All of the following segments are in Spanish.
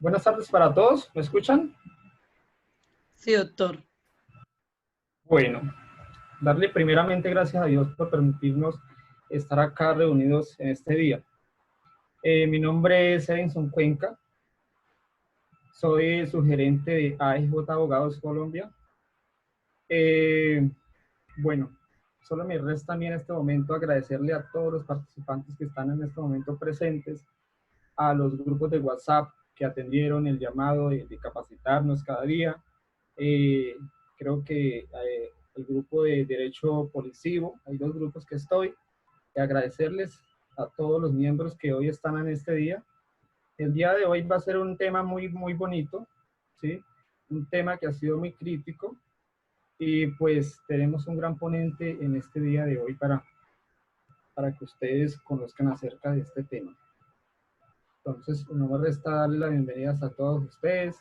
Buenas tardes para todos, ¿me escuchan? Sí, doctor. Bueno, darle primeramente gracias a Dios por permitirnos estar acá reunidos en este día. Mi nombre es Edinson Cuenca, soy su gerente de AEJ Abogados Colombia. Eh, bueno, solo me resta a mí en este momento agradecerle a todos los participantes que están en este momento presentes, a los grupos de WhatsApp que atendieron el llamado de capacitarnos cada día. Eh, Creo que el grupo de Derecho Policivo, hay dos grupos que estoy, y agradecerles a todos los miembros que hoy están en este día. El día de hoy va a ser un tema muy bonito, ¿sí? Un tema que ha sido muy crítico y pues tenemos un gran ponente en este día de hoy para que ustedes conozcan acerca de este tema. Entonces, no me resta darle las bienvenidas a todos ustedes.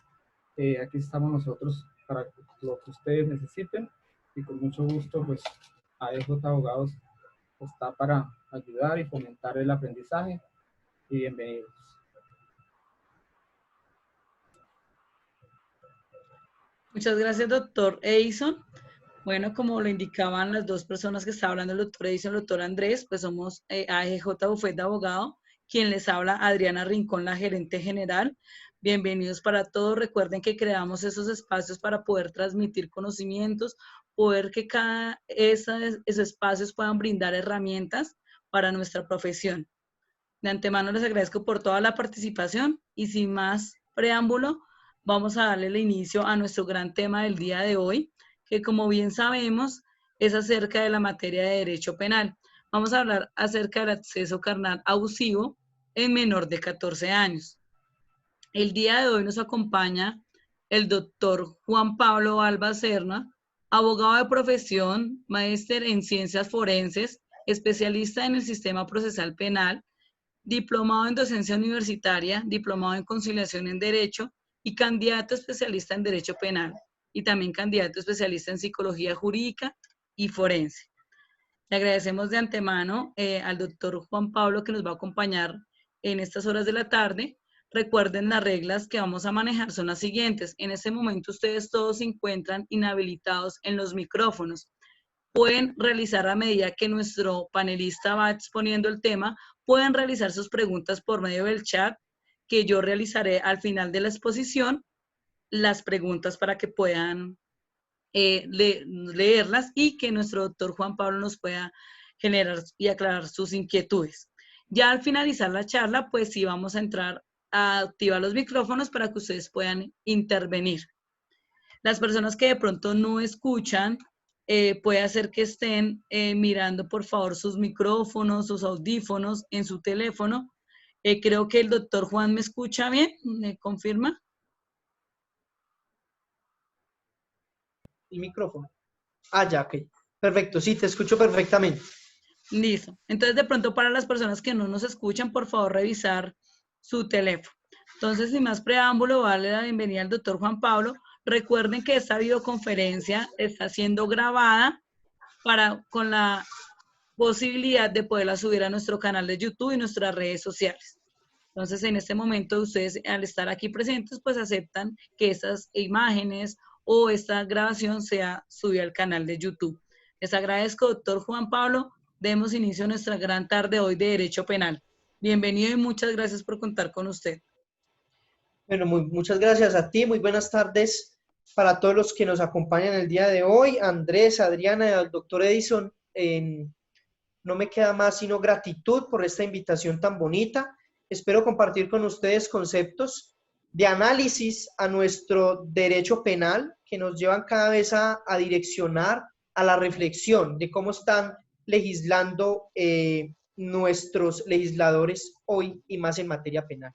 Aquí estamos nosotros para lo que ustedes necesiten y con mucho gusto, pues, AEJ Abogados está para ayudar y fomentar el aprendizaje. Y bienvenidos. Muchas gracias, doctor Edison. Bueno, como lo indicaban las dos personas que estaba hablando, el doctor Edison y el doctor Andrés, pues somos AEJ Bufet de Abogado, quien les habla Adriana Rincón, la gerente general. Bienvenidos para todos. Recuerden que creamos esos espacios para poder transmitir conocimientos, poder que esos espacios puedan brindar herramientas para nuestra profesión. De antemano les agradezco por toda la participación y sin más preámbulo, vamos a darle el inicio a nuestro gran tema del día de hoy, que como bien sabemos es acerca de la materia de derecho penal. Vamos a hablar acerca del acceso carnal abusivo en menor de 14 años. El día de hoy nos acompaña el doctor Juan Pablo Alba Serna, abogado de profesión, máster en ciencias forenses, especialista en el sistema procesal penal, diplomado en docencia universitaria, diplomado en conciliación en derecho y candidato especialista en derecho penal y también candidato especialista en psicología jurídica y forense. Le agradecemos de antemano al doctor Juan Pablo que nos va a acompañar en estas horas de la tarde. Recuerden las reglas que vamos a manejar son las siguientes. En este momento ustedes todos se encuentran inhabilitados en los micrófonos. Pueden realizar a medida que nuestro panelista va exponiendo el tema, pueden realizar sus preguntas por medio del chat que yo realizaré al final de la exposición, las preguntas para que puedan leerlas y que nuestro doctor Juan Pablo nos pueda generar y aclarar sus inquietudes. Ya al finalizar la charla, pues sí vamos a entrar a activar los micrófonos para que ustedes puedan intervenir. Las personas que de pronto no escuchan, puede hacer que estén mirando por favor sus micrófonos, sus audífonos en su teléfono. Creo que el doctor Juan me escucha bien, ¿me confirma? El micrófono. Ah, ya, ok. Perfecto, sí, te escucho perfectamente. Listo. Entonces, de pronto, para las personas que no nos escuchan, por favor, revisar su teléfono. Entonces, sin más preámbulo, darle la bienvenida al doctor Juan Pablo. Recuerden que esta videoconferencia está siendo grabada con la posibilidad de poderla subir a nuestro canal de YouTube y nuestras redes sociales. Entonces, en este momento, ustedes al estar aquí presentes, pues aceptan que estas imágenes o esta grabación sea subida al canal de YouTube. Les agradezco, doctor Juan Pablo. Demos inicio a nuestra gran tarde hoy de Derecho Penal. Bienvenido y muchas gracias por contar con usted. Bueno, muchas gracias a ti. Muy buenas tardes para todos los que nos acompañan el día de hoy. Andrés, Adriana y al doctor Edison. No me queda más sino gratitud por esta invitación tan bonita. Espero compartir con ustedes conceptos de análisis a nuestro derecho penal que nos llevan cada vez a direccionar a la reflexión de cómo están legislando nuestros legisladores hoy y más en materia penal.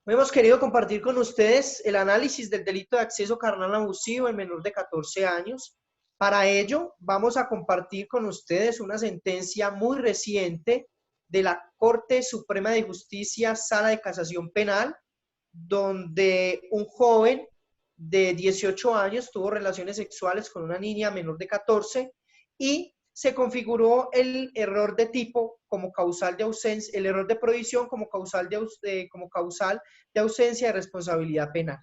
Hemos querido compartir con ustedes el análisis del delito de acceso carnal abusivo en menor de 14 años. Para ello, vamos a compartir con ustedes una sentencia muy reciente de la Corte Suprema de Justicia, Sala de Casación Penal, donde un joven de 18 años tuvo relaciones sexuales con una niña menor de 14 y se configuró el error de tipo como causal de ausencia, el error de provisión como causal de ausencia de responsabilidad penal.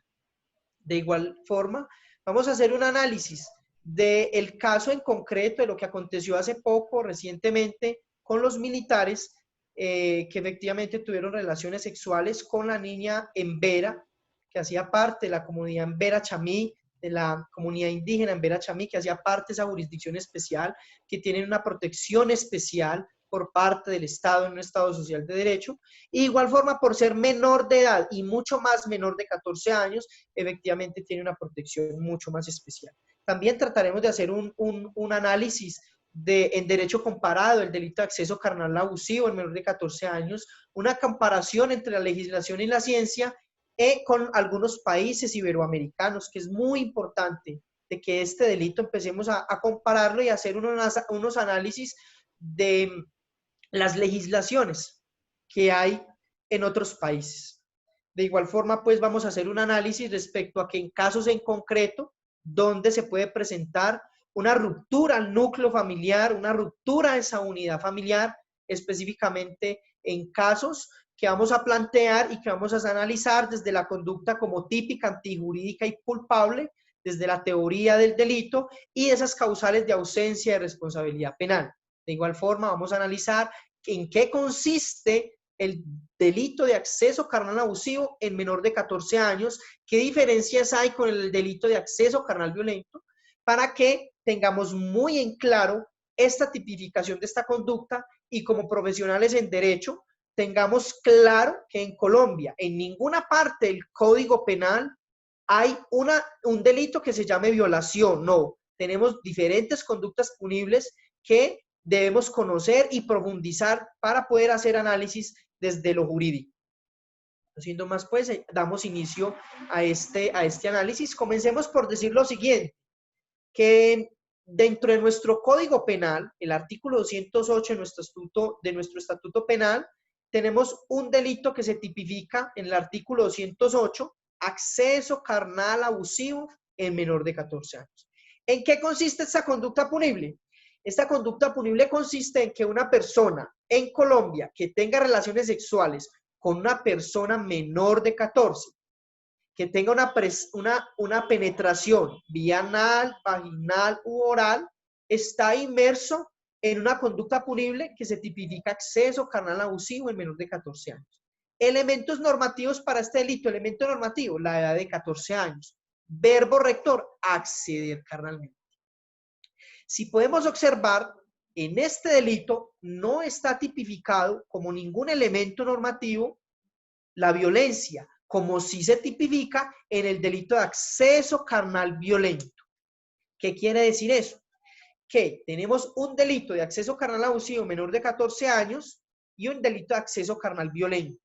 De igual forma, vamos a hacer un análisis del caso en concreto de lo que aconteció hace poco, recientemente, con los militares que efectivamente tuvieron relaciones sexuales con la niña Embera, que hacía parte de la comunidad Embera Chamí, de la comunidad indígena Embera Chamí, que hacía parte de esa jurisdicción especial, que tienen una protección especial por parte del Estado en un Estado social de derecho. Y de igual forma, por ser menor de edad y mucho más menor de 14 años, efectivamente tiene una protección mucho más especial. También trataremos de hacer un análisis en derecho comparado, el delito de acceso carnal abusivo en menor de 14 años, una comparación entre la legislación y la ciencia con algunos países iberoamericanos, que es muy importante de que este delito empecemos a compararlo y hacer unos análisis de las legislaciones que hay en otros países. De igual forma, pues vamos a hacer un análisis respecto a que en casos en concreto, donde se puede presentar una ruptura al núcleo familiar, una ruptura a esa unidad familiar, específicamente en casos que vamos a plantear y que vamos a analizar desde la conducta como típica, antijurídica y culpable, desde la teoría del delito y esas causales de ausencia de responsabilidad penal. De igual forma, vamos a analizar en qué consiste el delito de acceso carnal abusivo en menor de 14 años, qué diferencias hay con el delito de acceso carnal violento, para que tengamos muy en claro esta tipificación de esta conducta y como profesionales en derecho tengamos claro que en Colombia, en ninguna parte del Código Penal hay un delito que se llame violación, no. Tenemos diferentes conductas punibles que debemos conocer y profundizar para poder hacer análisis desde lo jurídico. Siendo más, pues, damos inicio a este análisis. Comencemos por decir lo siguiente, que dentro de nuestro Código Penal, el artículo 208 de nuestro Estatuto Penal, tenemos un delito que se tipifica en el artículo 208, acceso carnal abusivo en menor de 14 años. ¿En qué consiste esta conducta punible? Esta conducta punible consiste en que una persona en Colombia que tenga relaciones sexuales con una persona menor de 14, que tenga una penetración vía anal, vaginal u oral, está inmerso en una conducta punible que se tipifica acceso carnal abusivo en menor de 14 años. Elementos normativos para este delito. Elemento normativo, la edad de 14 años. Verbo rector, acceder carnalmente. Si podemos observar, en este delito no está tipificado como ningún elemento normativo la violencia, como sí se tipifica en el delito de acceso carnal violento. ¿Qué quiere decir eso? Que tenemos un delito de acceso carnal abusivo menor de 14 años y un delito de acceso carnal violento.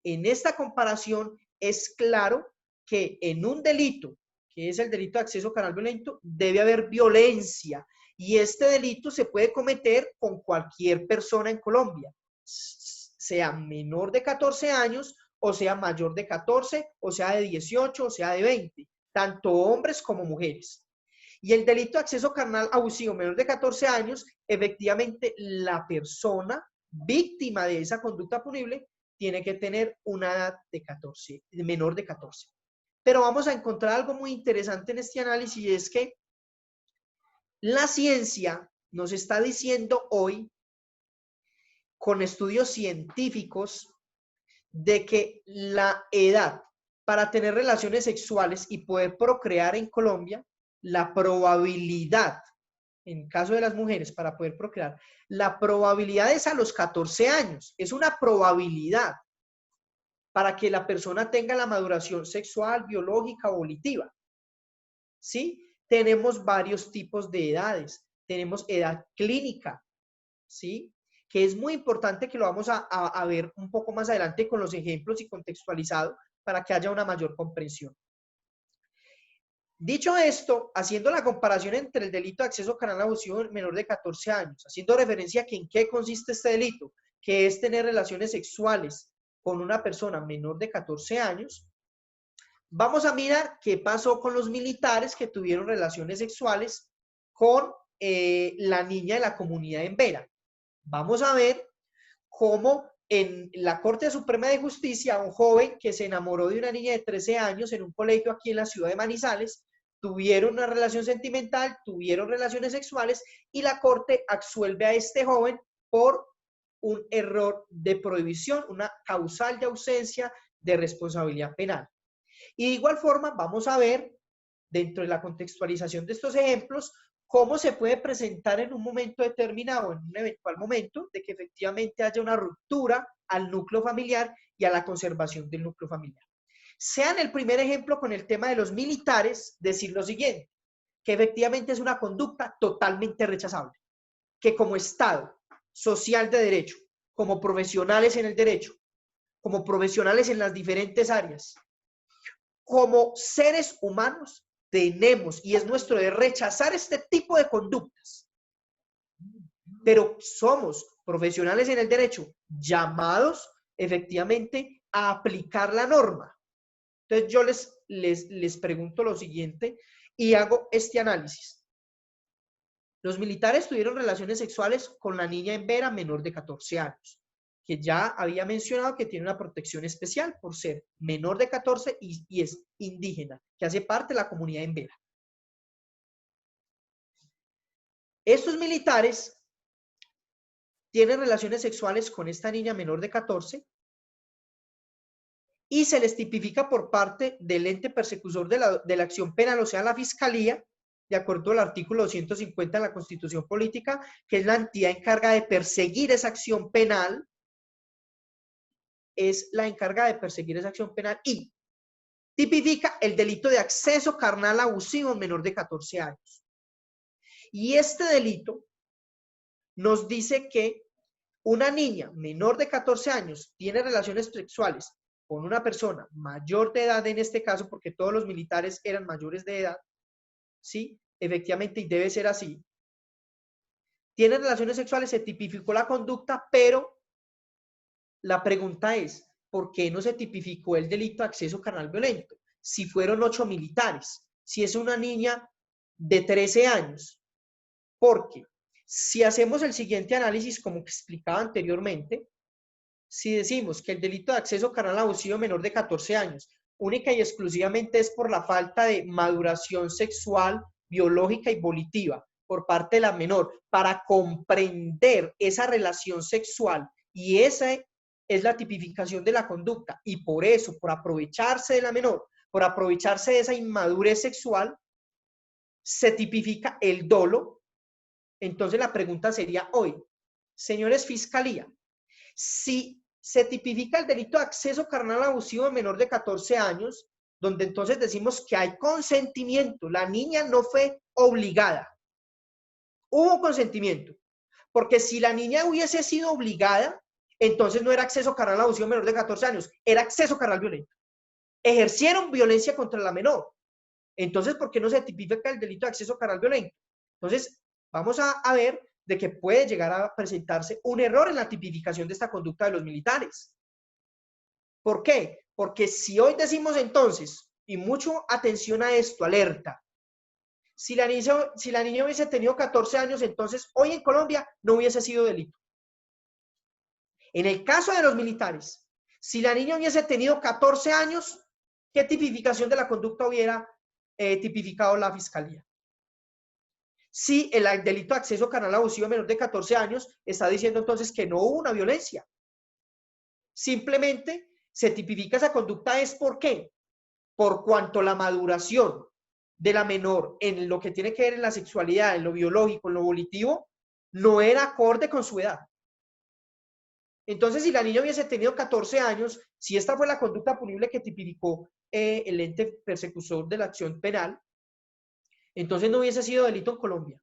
En esta comparación es claro que en un delito, que es el delito de acceso carnal violento, debe haber violencia. Y este delito se puede cometer con cualquier persona en Colombia, sea menor de 14 años, o sea mayor de 14, o sea de 18, o sea de 20, tanto hombres como mujeres. Y el delito de acceso carnal abusivo menor de 14 años, efectivamente la persona víctima de esa conducta punible tiene que tener una edad de 14, menor de 14. Pero vamos a encontrar algo muy interesante en este análisis, y es que la ciencia nos está diciendo hoy, con estudios científicos, de que la edad para tener relaciones sexuales y poder procrear en Colombia, la probabilidad, en caso de las mujeres, para poder procrear, la probabilidad es a los 14 años. Es una probabilidad para que la persona tenga la maduración sexual, biológica o volitiva. ¿Sí? Tenemos varios tipos de edades. Tenemos edad clínica, ¿sí? Que es muy importante, que lo vamos a ver un poco más adelante con los ejemplos y contextualizado para que haya una mayor comprensión. Dicho esto, haciendo la comparación entre el delito de acceso carnal abusivo menor de 14 años, haciendo referencia a que en qué consiste este delito, que es tener relaciones sexuales con una persona menor de 14 años, vamos a mirar qué pasó con los militares que tuvieron relaciones sexuales con la niña de la comunidad en Vera. Vamos a ver cómo en la Corte Suprema de Justicia, un joven que se enamoró de una niña de 13 años en un colegio aquí en la ciudad de Manizales, tuvieron una relación sentimental, tuvieron relaciones sexuales y la Corte absuelve a este joven por un error de prohibición, una causal de ausencia de responsabilidad penal. Y de igual forma vamos a ver, dentro de la contextualización de estos ejemplos, cómo se puede presentar en un momento determinado, en un eventual momento, de que efectivamente haya una ruptura al núcleo familiar y a la conservación del núcleo familiar. Sea en el primer ejemplo con el tema de los militares, decir lo siguiente, que efectivamente es una conducta totalmente rechazable, que como Estado social de derecho, como profesionales en el derecho, como profesionales en las diferentes áreas, como seres humanos, tenemos y es nuestro de rechazar este tipo de conductas. Pero somos profesionales en el derecho llamados efectivamente a aplicar la norma. Entonces yo les pregunto lo siguiente y hago este análisis. Los militares tuvieron relaciones sexuales con la niña en Vera menor de 14 años, que ya había mencionado que tiene una protección especial por ser menor de 14 y es indígena, que hace parte de la comunidad en Vera. Estos militares tienen relaciones sexuales con esta niña menor de 14 y se les tipifica por parte del ente persecutor de la acción penal, o sea, la Fiscalía, de acuerdo al artículo 250 de la Constitución Política, que es la entidad encargada de perseguir esa acción penal, es la encargada de perseguir esa acción penal y tipifica el delito de acceso carnal abusivo menor de 14 años. Y este delito nos dice que una niña menor de 14 años tiene relaciones sexuales con una persona mayor de edad, en este caso, porque todos los militares eran mayores de edad, ¿sí? Efectivamente, y debe ser así. Tiene relaciones sexuales, se tipificó la conducta, pero la pregunta es, ¿por qué no se tipificó el delito de acceso carnal violento? Si fueron 8 militares, si es una niña de 13 años, porque si hacemos el siguiente análisis, como explicaba anteriormente, si decimos que el delito de acceso carnal abusivo menor de 14 años, única y exclusivamente es por la falta de maduración sexual, biológica y volitiva por parte de la menor, para comprender esa relación sexual, y esa es la tipificación de la conducta, y por eso, por aprovecharse de la menor, por aprovecharse de esa inmadurez sexual, se tipifica el dolo. Entonces la pregunta sería hoy, señores Fiscalía, si se tipifica el delito de acceso carnal abusivo de menor de 14 años, donde entonces decimos que hay consentimiento, la niña no fue obligada, hubo consentimiento, porque si la niña hubiese sido obligada, entonces no era acceso carnal abusivo de menor de 14 años, era acceso carnal violento. Ejercieron violencia contra la menor. Entonces, ¿por qué no se tipifica el delito de acceso carnal violento? Entonces, vamos a ver de que puede llegar a presentarse un error en la tipificación de esta conducta de los militares. ¿Por qué? Porque si hoy decimos entonces, y mucho atención a esto, alerta, si la niña hubiese tenido 14 años, entonces hoy en Colombia no hubiese sido delito. En el caso de los militares, si la niña hubiese tenido 14 años, ¿qué tipificación de la conducta hubiera tipificado la Fiscalía? Si el delito de acceso carnal abusivo menor de 14 años está diciendo entonces que no hubo una violencia. Simplemente se tipifica esa conducta es ¿por qué? Por cuanto la maduración de la menor en lo que tiene que ver en la sexualidad, en lo biológico, en lo volitivo, no era acorde con su edad. Entonces, si la niña hubiese tenido 14 años, si esta fue la conducta punible que tipificó el ente persecutor de la acción penal, entonces no hubiese sido delito en Colombia.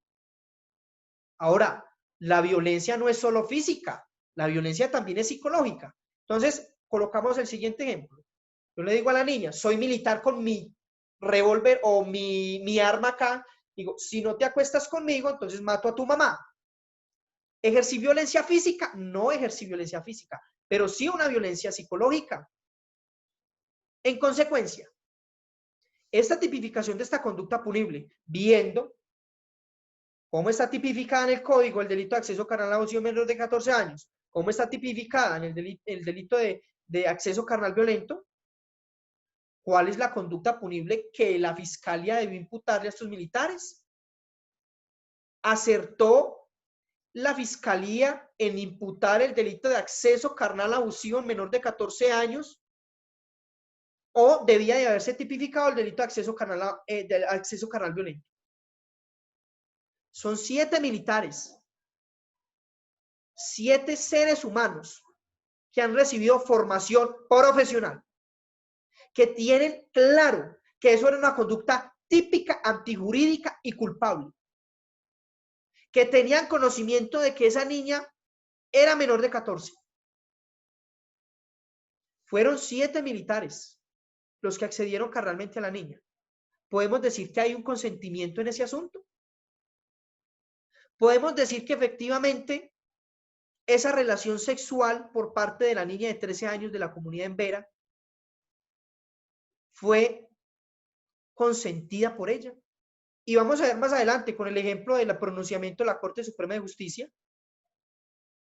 Ahora, la violencia no es solo física, la violencia también es psicológica. Entonces, colocamos el siguiente ejemplo. Yo le digo a la niña, soy militar con mi revólver o mi arma acá. Digo, si no te acuestas conmigo, entonces mato a tu mamá. ¿Ejercí violencia física? No ejercí violencia física, pero sí una violencia psicológica. En consecuencia, esta tipificación de esta conducta punible, viendo ¿Cómo está tipificada en el código el delito de acceso carnal a abusivo menor de 14 años? ¿Cómo está tipificada en el delito de acceso carnal violento? ¿Cuál es la conducta punible que la fiscalía debió imputarle a estos militares? ¿Acertó la fiscalía en imputar el delito de acceso carnal abusivo en menor de 14 años? ¿O debía de haberse tipificado el delito de acceso carnal violento? Son 7 militares, 7 seres humanos que han recibido formación profesional, que tienen claro que eso era una conducta típica, antijurídica y culpable, que tenían conocimiento de que esa niña era menor de 14. Fueron 7 militares los que accedieron carnalmente a la niña. ¿Podemos decir que hay un consentimiento en ese asunto? ¿Podemos decir que efectivamente esa relación sexual por parte de la niña de 13 años de la comunidad en Vera fue consentida por ella? Y vamos a ver más adelante con el ejemplo del pronunciamiento de la Corte Suprema de Justicia,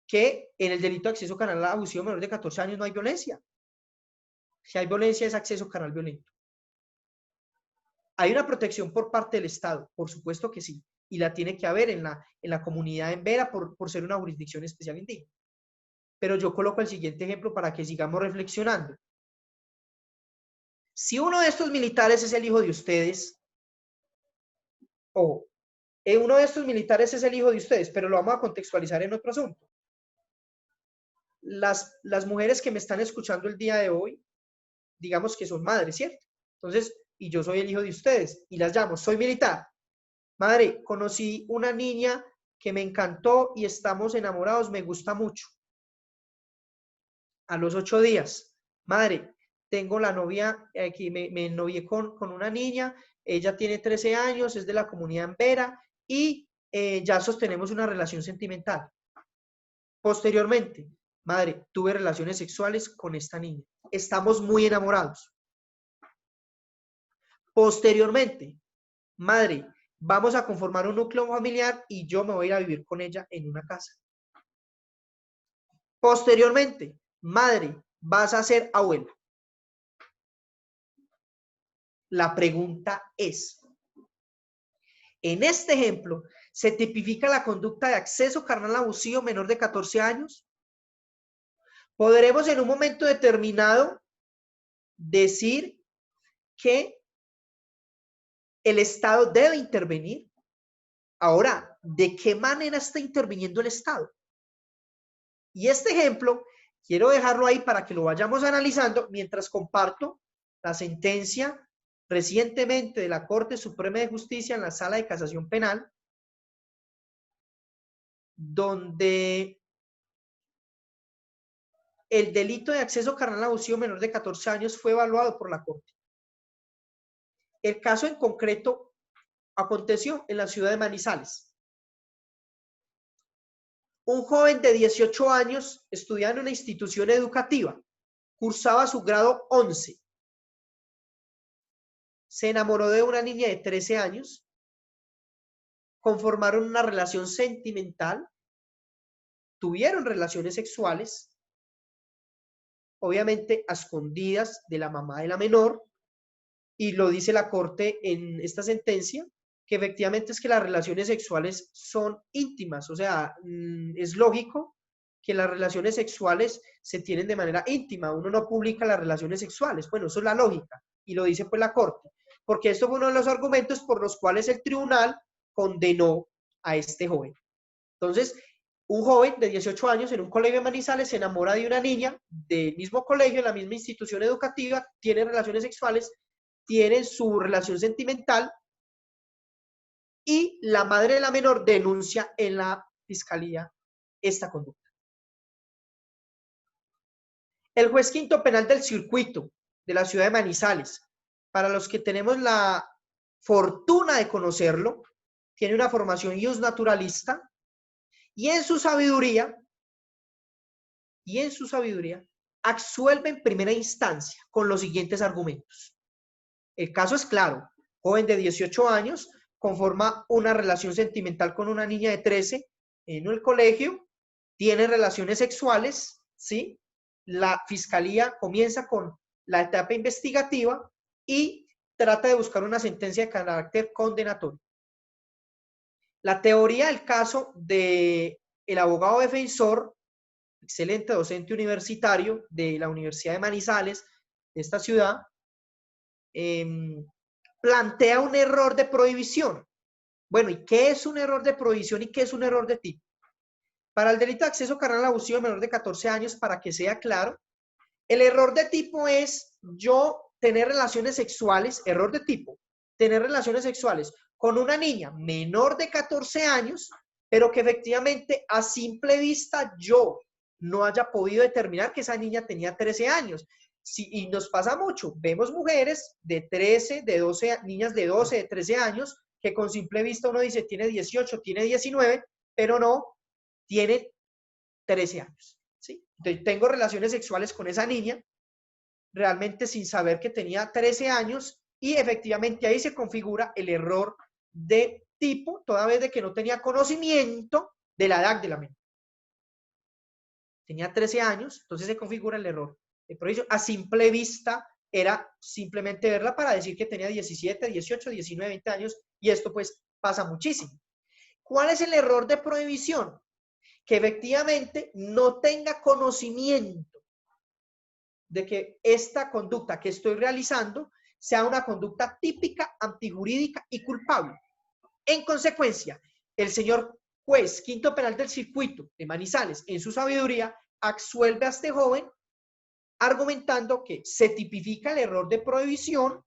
que en el delito de acceso carnal abusivo menor de 14 años no hay violencia. Si hay violencia es acceso carnal violento. ¿Hay una protección por parte del Estado? Por supuesto que sí. Y la tiene que haber en la comunidad en Vera por ser una jurisdicción especial indígena. Pero yo coloco el siguiente ejemplo para que sigamos reflexionando. Si uno de estos militares es el hijo de ustedes, o uno de estos militares es el hijo de ustedes, pero lo vamos a contextualizar en otro asunto. Las mujeres que me están escuchando el día de hoy, digamos que son madres, ¿cierto? Entonces, y yo soy el hijo de ustedes, y las llamo, soy militar. Madre, conocí una niña que me encantó y estamos enamorados, me gusta mucho. A los 8 días, madre, tengo la novia, aquí me ennovié con una niña, ella tiene 13 años, es de la comunidad en Vera, y ya sostenemos una relación sentimental. Posteriormente, madre, tuve relaciones sexuales con esta niña. Estamos muy enamorados. Posteriormente, madre, vamos a conformar un núcleo familiar y yo me voy a ir a vivir con ella en una casa. Posteriormente, madre, vas a ser abuela. La pregunta es, en este ejemplo, ¿se tipifica la conducta de acceso carnal abusivo menor de 14 años? ¿Podremos en un momento determinado decir que el Estado debe intervenir? Ahora, ¿de qué manera está interviniendo el Estado? Y este ejemplo, quiero dejarlo ahí para que lo vayamos analizando mientras comparto la sentencia recientemente de la Corte Suprema de Justicia en la Sala de Casación Penal, donde el delito de acceso carnal abusivo menor de 14 años fue evaluado por la Corte. El caso en concreto aconteció en la ciudad de Manizales. Un joven de 18 años estudiaba en una institución educativa, cursaba su grado 11. Se enamoró de una niña de 13 años, conformaron una relación sentimental, tuvieron relaciones sexuales, obviamente a escondidas de la mamá de la menor, y lo dice la Corte en esta sentencia, que efectivamente es que las relaciones sexuales son íntimas, o sea, es lógico que las relaciones sexuales se tienen de manera íntima, uno no publica las relaciones sexuales, bueno, eso es la lógica, y lo dice pues la Corte, porque esto fue uno de los argumentos por los cuales el tribunal condenó a este joven. Entonces, un joven de 18 años en un colegio de Manizales se enamora de una niña del mismo colegio, en la misma institución educativa, tiene relaciones sexuales, tienen su relación sentimental y la madre de la menor denuncia en la fiscalía esta conducta. El juez quinto penal del circuito de la ciudad de Manizales, para los que tenemos la fortuna de conocerlo, tiene una formación iusnaturalista y en su sabiduría, absuelve en primera instancia con los siguientes argumentos. El caso es claro, joven de 18 años, conforma una relación sentimental con una niña de 13 en el colegio, tiene relaciones sexuales, ¿sí? La fiscalía comienza con la etapa investigativa y trata de buscar una sentencia de carácter condenatorio. La teoría del caso del abogado defensor, excelente docente universitario de la Universidad de Manizales, de esta ciudad, plantea un error de prohibición. Bueno, ¿y qué es un error de prohibición y qué es un error de tipo? Para el delito de acceso carnal abusivo de menor de 14 años, para que sea claro, el error de tipo es yo tener relaciones sexuales, error de tipo, tener relaciones sexuales con una niña menor de 14 años, pero que efectivamente a simple vista yo no haya podido determinar que esa niña tenía 13 años. Sí, y nos pasa mucho, vemos mujeres de 13, de 12, niñas de 12, de 13 años, que con simple vista uno dice tiene 18, tiene 19, pero no, tiene 13 años. ¿Sí? Entonces, tengo relaciones sexuales con esa niña, realmente sin saber que tenía 13 años, y efectivamente ahí se configura el error de tipo, toda vez de que no tenía conocimiento de la edad de la menor. Tenía 13 años, entonces se configura el error. Por eso, a simple vista, era simplemente verla para decir que tenía 17, 18, 19, 20 años, y esto pues pasa muchísimo. ¿Cuál es el error de prohibición? Que efectivamente no tenga conocimiento de que esta conducta que estoy realizando sea una conducta típica, antijurídica y culpable. En consecuencia, el señor juez quinto penal del circuito de Manizales, en su sabiduría, absuelve a este joven argumentando que se tipifica el error de prohibición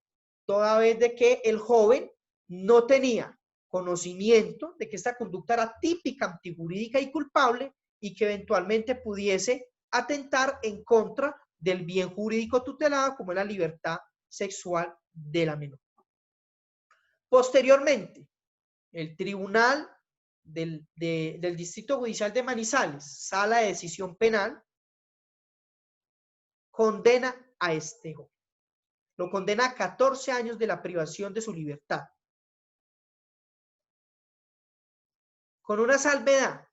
toda vez de que el joven no tenía conocimiento de que esta conducta era típica, antijurídica y culpable, y que eventualmente pudiese atentar en contra del bien jurídico tutelado como es la libertad sexual de la menor. Posteriormente, el Tribunal del Distrito Judicial de Manizales, Sala de Decisión Penal, condena a este joven. Lo condena a 14 años de la privación de su libertad. Con una salvedad,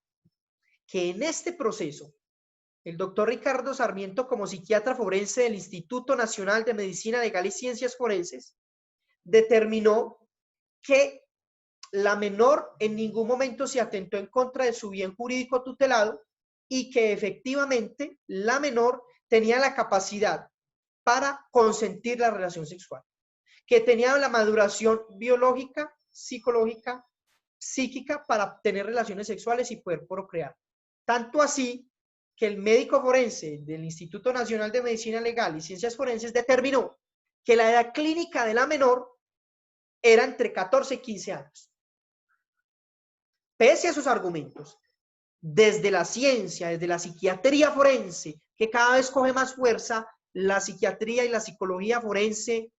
que en este proceso, el doctor Ricardo Sarmiento, como psiquiatra forense del Instituto Nacional de Medicina Legal y Ciencias Forenses, determinó que la menor en ningún momento se atentó en contra de su bien jurídico tutelado y que efectivamente la menor tenía la capacidad para consentir la relación sexual, que tenía la maduración biológica, psicológica, psíquica para tener relaciones sexuales y poder procrear. Tanto así que el médico forense del Instituto Nacional de Medicina Legal y Ciencias Forenses determinó que la edad clínica de la menor era entre 14 y 15 años. Pese a sus argumentos, desde la ciencia, desde la psiquiatría forense, que cada vez coge más fuerza, la psiquiatría y la psicología forense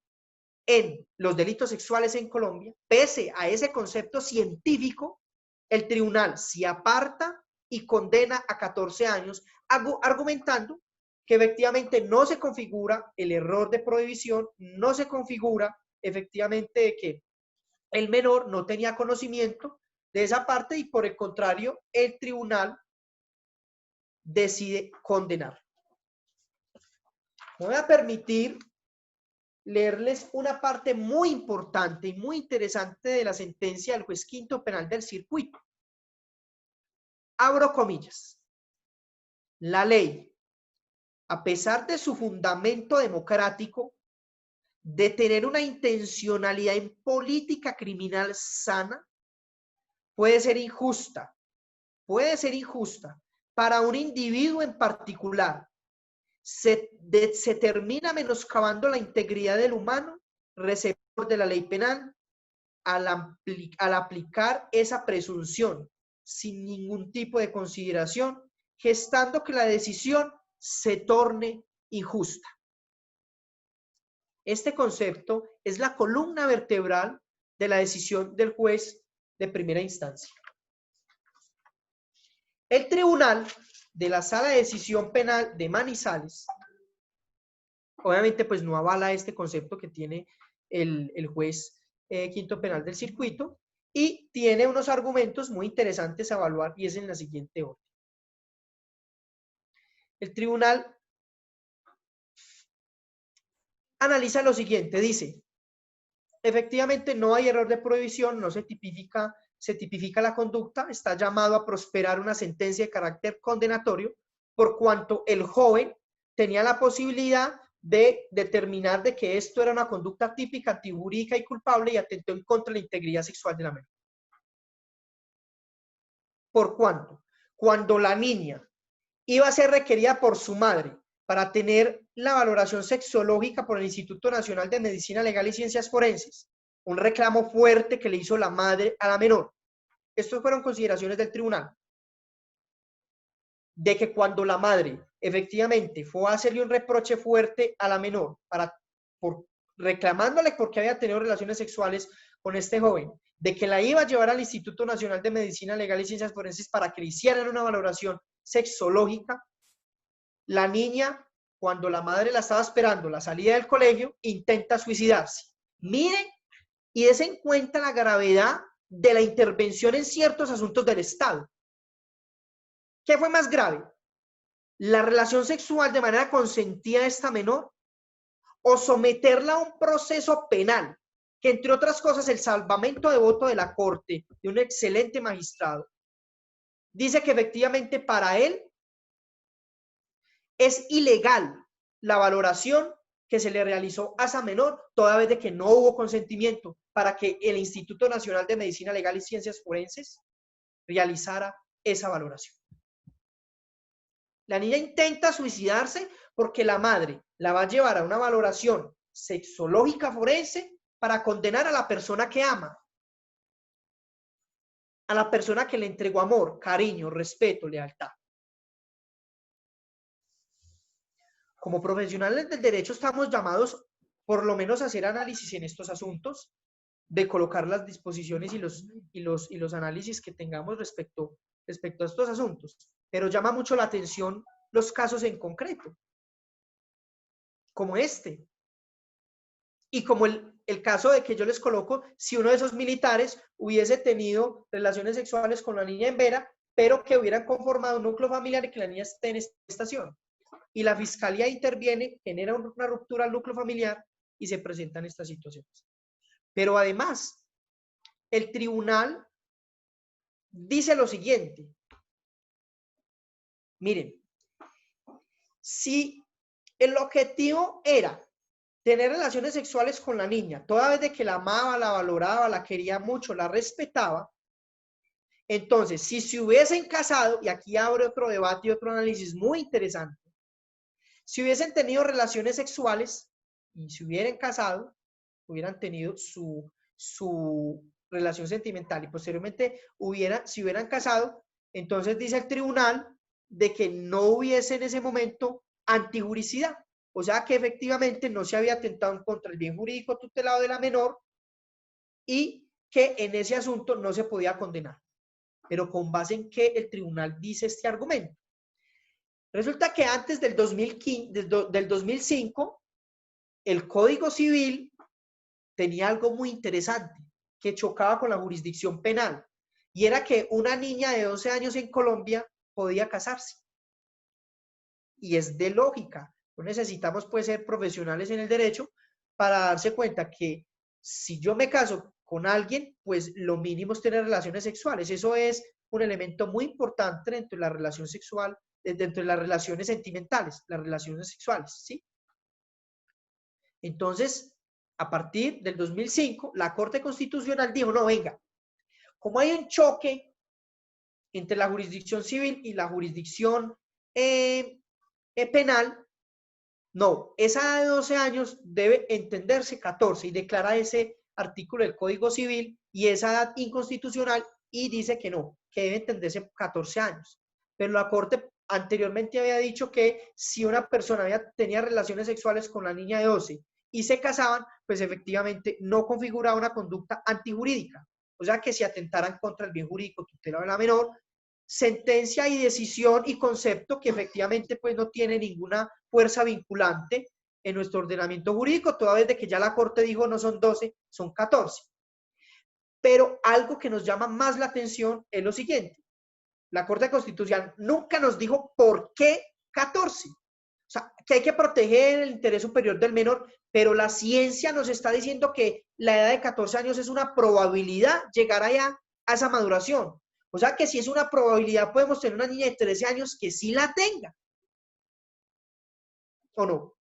en los delitos sexuales en Colombia, pese a ese concepto científico, el tribunal se aparta y condena a 14 años, argumentando que efectivamente no se configura el error de prohibición, no se configura efectivamente de que el menor no tenía conocimiento de esa parte y por el contrario, el tribunal decide condenar. Me voy a permitir leerles una parte muy importante y muy interesante de la sentencia del juez quinto penal del circuito. Abro comillas. La ley, a pesar de su fundamento democrático, de tener una intencionalidad en política criminal sana, puede ser injusta para un individuo en particular. Se termina menoscabando la integridad del humano receptor de la ley penal al aplicar esa presunción sin ningún tipo de consideración, gestando que la decisión se torne injusta. Este concepto es la columna vertebral de la decisión del juez de primera instancia. El tribunal de la Sala de Decisión Penal de Manizales, obviamente pues no avala este concepto que tiene el juez quinto penal del circuito, y tiene unos argumentos muy interesantes a evaluar y es en la siguiente orden. El tribunal analiza lo siguiente, dice, efectivamente no hay error de prohibición, no se tipifica la conducta, está llamado a prosperar una sentencia de carácter condenatorio por cuanto el joven tenía la posibilidad de determinar de que esto era una conducta típica, antijurídica y culpable y atentó en contra de la integridad sexual de la menor. ¿Por cuánto? Cuando la niña iba a ser requerida por su madre para tener la valoración sexológica por el Instituto Nacional de Medicina Legal y Ciencias Forenses, un reclamo fuerte que le hizo la madre a la menor. Estas fueron consideraciones del tribunal. De que cuando la madre efectivamente fue a hacerle un reproche fuerte a la menor reclamándole porque había tenido relaciones sexuales con este joven, de que la iba a llevar al Instituto Nacional de Medicina Legal y Ciencias Forenses para que le hicieran una valoración sexológica, la niña, cuando la madre la estaba esperando la salida del colegio, intenta suicidarse. Miren y des en cuenta la gravedad de la intervención en ciertos asuntos del Estado. ¿Qué fue más grave? ¿La relación sexual de manera consentida de esta menor? ¿O someterla a un proceso penal? Que entre otras cosas el salvamento de voto de la Corte, de un excelente magistrado, dice que efectivamente para él es ilegal la valoración que se le realizó a esa menor, toda vez de que no hubo consentimiento para que el Instituto Nacional de Medicina Legal y Ciencias Forenses realizara esa valoración. La niña intenta suicidarse porque la madre la va a llevar a una valoración sexológica forense para condenar a la persona que ama, a la persona que le entregó amor, cariño, respeto, lealtad. Como profesionales del derecho estamos llamados por lo menos a hacer análisis en estos asuntos, de colocar las disposiciones y los análisis que tengamos respecto a estos asuntos. Pero llama mucho la atención los casos en concreto, como este. Y como el caso de que yo les coloco, si uno de esos militares hubiese tenido relaciones sexuales con la niña en Vera, pero que hubieran conformado un núcleo familiar y que la niña esté en estación. Y la fiscalía interviene, genera una ruptura al núcleo familiar y se presentan estas situaciones. Pero además, el tribunal dice lo siguiente. Miren, si el objetivo era tener relaciones sexuales con la niña, toda vez de que la amaba, la valoraba, la quería mucho, la respetaba, entonces, si se hubiesen casado, y aquí abre otro debate y otro análisis muy interesante, si hubiesen tenido relaciones sexuales y se hubieran casado, hubieran tenido su relación sentimental y posteriormente si hubieran casado, entonces dice el tribunal de que no hubiese en ese momento antijuricidad. O sea que efectivamente no se había atentado contra el bien jurídico tutelado de la menor y que en ese asunto no se podía condenar. Pero ¿con base en qué el tribunal dice este argumento? Resulta que antes del 2005, el Código Civil tenía algo muy interesante que chocaba con la jurisdicción penal y era que una niña de 12 años en Colombia podía casarse. Y es de lógica. No necesitamos pues ser profesionales en el derecho para darse cuenta que si yo me caso con alguien, pues lo mínimo es tener relaciones sexuales. Eso es un elemento muy importante dentro de la relación sexual, dentro de las relaciones sentimentales, las relaciones sexuales, ¿sí? Entonces, a partir del 2005, la Corte Constitucional dijo, no, venga, como hay un choque entre la jurisdicción civil y la jurisdicción penal, no, esa de 12 años debe entenderse 14 y declara ese artículo del Código Civil y esa edad inconstitucional y dice que no, que debe entenderse 14 años. Pero la Corte anteriormente había dicho que si una persona tenía relaciones sexuales con la niña de 12 y se casaban, pues efectivamente no configuraba una conducta antijurídica. O sea que si atentaran contra el bien jurídico tutelado de la menor, sentencia y decisión y concepto que efectivamente pues no tiene ninguna fuerza vinculante en nuestro ordenamiento jurídico, toda vez de que ya la Corte dijo no son 12, son 14. Pero algo que nos llama más la atención es lo siguiente. La Corte Constitucional nunca nos dijo por qué 14. O sea, que hay que proteger el interés superior del menor, pero la ciencia nos está diciendo que la edad de 14 años es una probabilidad llegar allá a esa maduración. O sea, que si es una probabilidad, podemos tener una niña de 13 años que sí la tenga. ¿O no?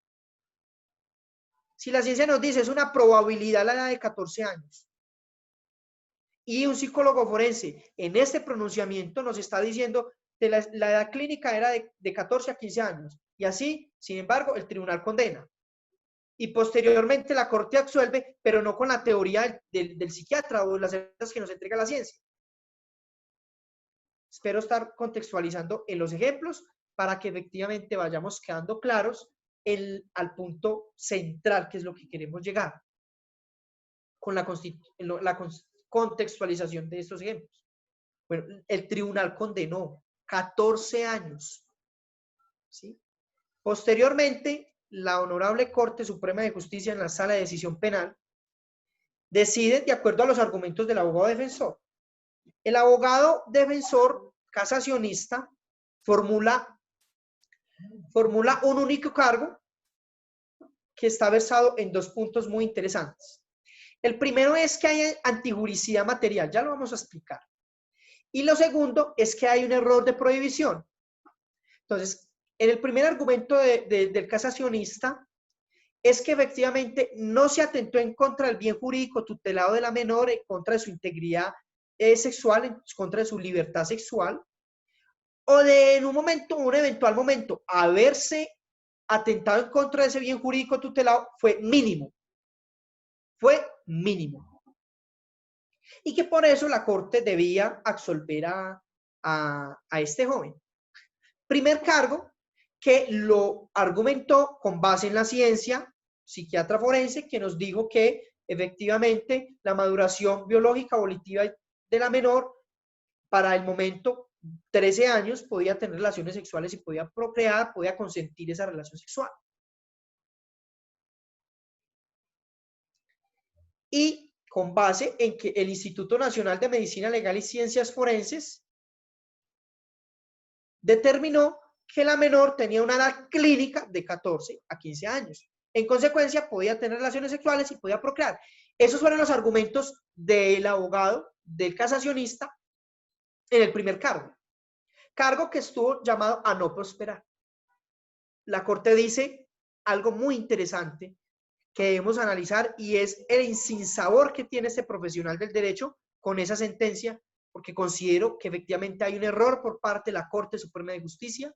Si la ciencia nos dice es una probabilidad la edad de 14 años, y un psicólogo forense en este pronunciamiento nos está diciendo que la edad clínica era de 14 a 15 años, y así, sin embargo, el tribunal condena. Y posteriormente la corte absuelve, pero no con la teoría del psiquiatra o de las herramientas que nos entrega la ciencia. Espero estar contextualizando en los ejemplos para que efectivamente vayamos quedando claros al punto central, que es lo que queremos llegar con la contextualización de estos ejemplos. Bueno, el tribunal condenó 14 años. ¿Sí? Posteriormente, la Honorable Corte Suprema de Justicia en la Sala de Decisión Penal decide de acuerdo a los argumentos del abogado defensor. El abogado defensor casacionista formula un único cargo que está versado en dos puntos muy interesantes. El primero es que hay antijuricidad material, ya lo vamos a explicar. Y lo segundo es que hay un error de prohibición. Entonces, en el primer argumento del casacionista es que efectivamente no se atentó en contra del bien jurídico tutelado de la menor, en contra de su integridad sexual, en contra de su libertad sexual, o de en un eventual momento, haberse atentado en contra de ese bien jurídico tutelado fue mínimo. Fue mínimo. Y que por eso la Corte debía absolver a este joven. Primer cargo, que lo argumentó con base en la ciencia, psiquiatra forense, que nos dijo que efectivamente la maduración biológica volitiva de la menor para el momento 13 años podía tener relaciones sexuales y podía procrear, podía consentir esa relación sexual. Y con base en que el Instituto Nacional de Medicina Legal y Ciencias Forenses determinó que la menor tenía una edad clínica de 14 a 15 años. En consecuencia, podía tener relaciones sexuales y podía procrear. Esos fueron los argumentos del abogado, del casacionista, en el primer cargo. Cargo que estuvo llamado a no prosperar. La Corte dice algo muy interesante que debemos analizar y es el sinsabor que tiene este profesional del derecho con esa sentencia, porque considero que efectivamente hay un error por parte de la Corte Suprema de Justicia,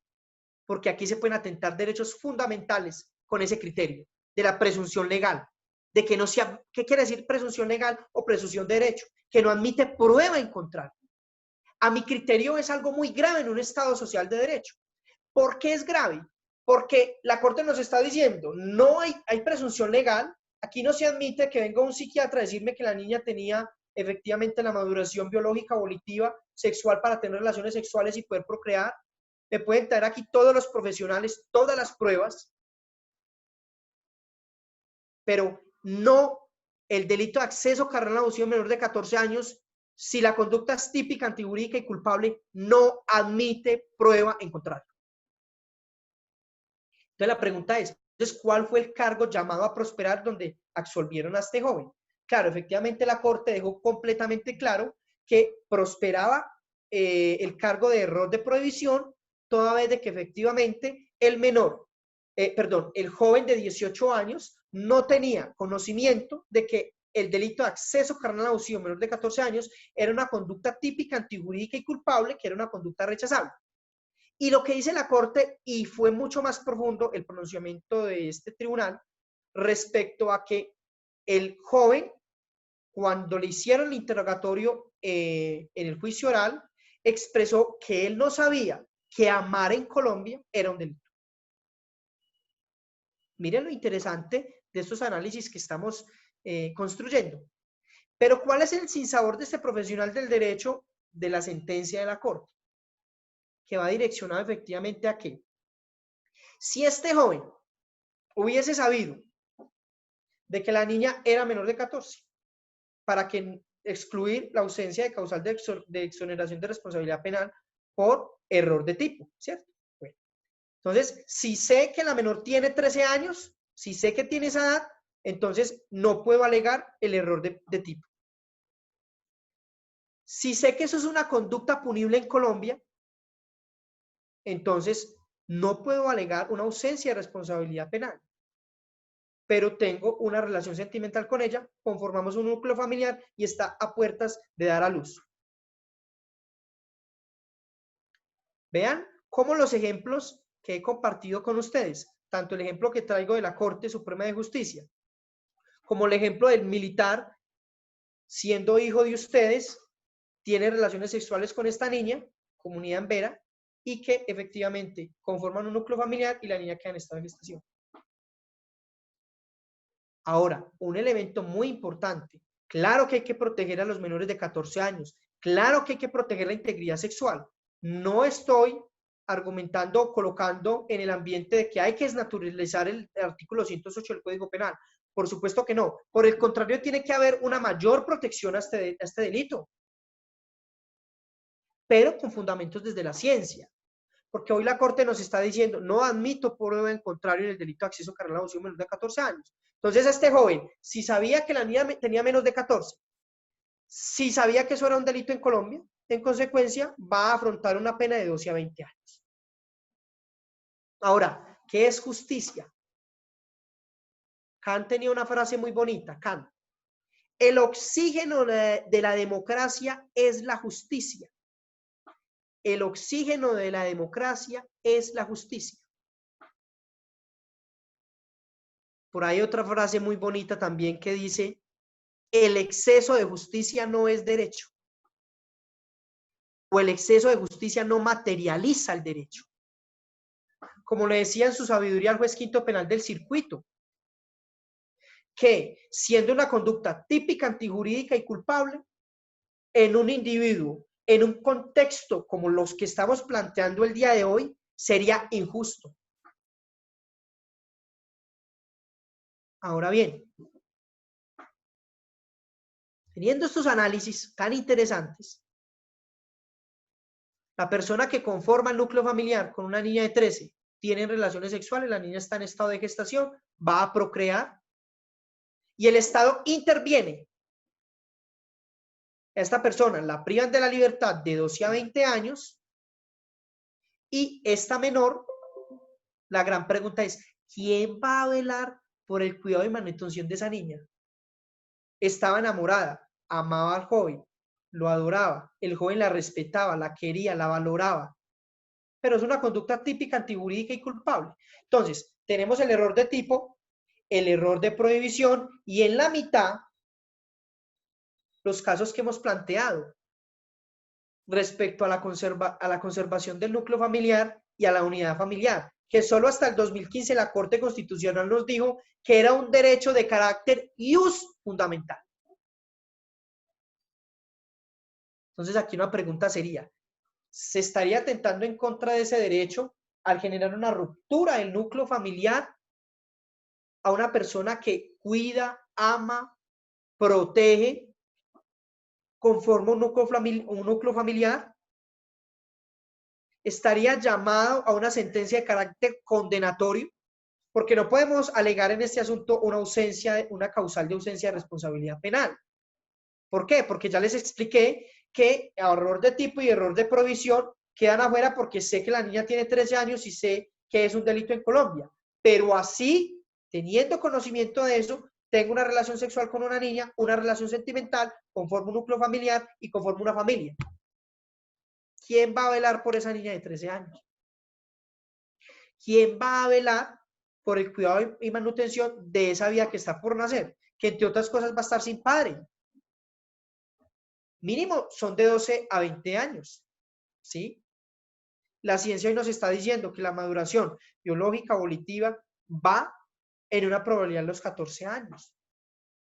porque aquí se pueden atentar derechos fundamentales con ese criterio de la presunción legal, de que no sea, ¿qué quiere decir presunción legal o presunción de derecho? Que no admite prueba en contrario. A mi criterio es algo muy grave en un Estado social de derecho. ¿Por qué es grave? Porque la Corte nos está diciendo, no hay presunción legal, aquí no se admite que venga un psiquiatra a decirme que la niña tenía efectivamente la maduración biológica volitiva sexual para tener relaciones sexuales y poder procrear. Me pueden traer aquí todos los profesionales, todas las pruebas, pero no el delito de acceso carnal abusivo menor de 14 años, si la conducta es típica, antijurídica y culpable, no admite prueba en contrario. Entonces la pregunta es, entonces, ¿cuál fue el cargo llamado a prosperar donde absolvieron a este joven? Claro, efectivamente la Corte dejó completamente claro que prosperaba el cargo de error de prohibición, toda vez de que efectivamente el joven de 18 años no tenía conocimiento de que el delito de acceso carnal abusivo menor de 14 años era una conducta típica, antijurídica y culpable, que era una conducta rechazable. Y lo que dice la Corte, y fue mucho más profundo el pronunciamiento de este tribunal, respecto a que el joven, cuando le hicieron el interrogatorio en el juicio oral, expresó que él no sabía que amar en Colombia era un delito. Miren lo interesante de estos análisis que estamos construyendo. Pero ¿cuál es el sinsabor de este profesional del derecho de la sentencia de la Corte? Que va direccionado efectivamente a que si este joven hubiese sabido de que la niña era menor de 14, para que excluir la ausencia de causal de exoneración de responsabilidad penal por error de tipo, ¿cierto? Bueno, entonces, si sé que la menor tiene 13 años, si sé que tiene esa edad, entonces no puedo alegar el error de tipo. Si sé que eso es una conducta punible en Colombia, entonces no puedo alegar una ausencia de responsabilidad penal, pero tengo una relación sentimental con ella, conformamos un núcleo familiar y está a puertas de dar a luz. Vean cómo los ejemplos que he compartido con ustedes, tanto el ejemplo que traigo de la Corte Suprema de Justicia, como el ejemplo del militar, siendo hijo de ustedes, tiene relaciones sexuales con esta niña, comunidad en Vera, y que efectivamente conforman un núcleo familiar y la niña queda en estado de gestación. Ahora, un elemento muy importante. Claro que hay que proteger a los menores de 14 años. Claro que hay que proteger la integridad sexual. No estoy argumentando o colocando en el ambiente de que hay que desnaturalizar el artículo 108 del Código Penal. Por supuesto que no. Por el contrario, tiene que haber una mayor protección a este delito. Pero con fundamentos desde la ciencia. Porque hoy la Corte nos está diciendo, no admito prueba en contrario en el delito de acceso carnal a la abusión menor de 14 años. Entonces este joven, si sabía que la niña tenía menos de 14, si sabía que eso era un delito en Colombia, en consecuencia va a afrontar una pena de 12 a 20 años. Ahora, ¿qué es justicia? Kant tenía una frase muy bonita, Kant. El oxígeno de la democracia es la justicia. El oxígeno de la democracia es la justicia. Por ahí otra frase muy bonita también que dice, el exceso de justicia no es derecho. O el exceso de justicia no materializa el derecho. Como le decía en su sabiduría al juez quinto penal del circuito, que siendo una conducta típica, antijurídica y culpable, en un individuo, en un contexto como los que estamos planteando el día de hoy, sería injusto. Ahora bien, teniendo estos análisis tan interesantes, la persona que conforma el núcleo familiar con una niña de 13 tiene relaciones sexuales, la niña está en estado de gestación, va a procrear y el Estado interviene. A esta persona la privan de la libertad de 12 a 20 años y esta menor, la gran pregunta es, ¿quién va a velar por el cuidado y manutención de esa niña? Estaba enamorada, amaba al joven, lo adoraba, el joven la respetaba, la quería, la valoraba, pero es una conducta típica, antijurídica y culpable. Entonces, tenemos el error de tipo, el error de prohibición y en la mitad los casos que hemos planteado respecto a la conservación del núcleo familiar y a la unidad familiar, que solo hasta el 2015 la Corte Constitucional nos dijo que era un derecho de carácter ius fundamental. Entonces aquí una pregunta sería, ¿se estaría atentando en contra de ese derecho al generar una ruptura del núcleo familiar a una persona que cuida, ama, protege, conforma un núcleo familiar? ¿Estaría llamado a una sentencia de carácter condenatorio? Porque no podemos alegar en este asunto una causal de ausencia de responsabilidad penal. ¿Por qué? Porque ya les expliqué que error de tipo y error de provisión quedan afuera porque sé que la niña tiene 13 años y sé que es un delito en Colombia. Pero así, teniendo conocimiento de eso, tengo una relación sexual con una niña, una relación sentimental, conformo un núcleo familiar y conformo una familia. ¿Quién va a velar por esa niña de 13 años? ¿Quién va a velar por el cuidado y manutención de esa vida que está por nacer? Que entre otras cosas va a estar sin padre. Mínimo son de 12 a 20 años, ¿sí? La ciencia hoy nos está diciendo que la maduración biológica volitiva va en una probabilidad de los 14 años.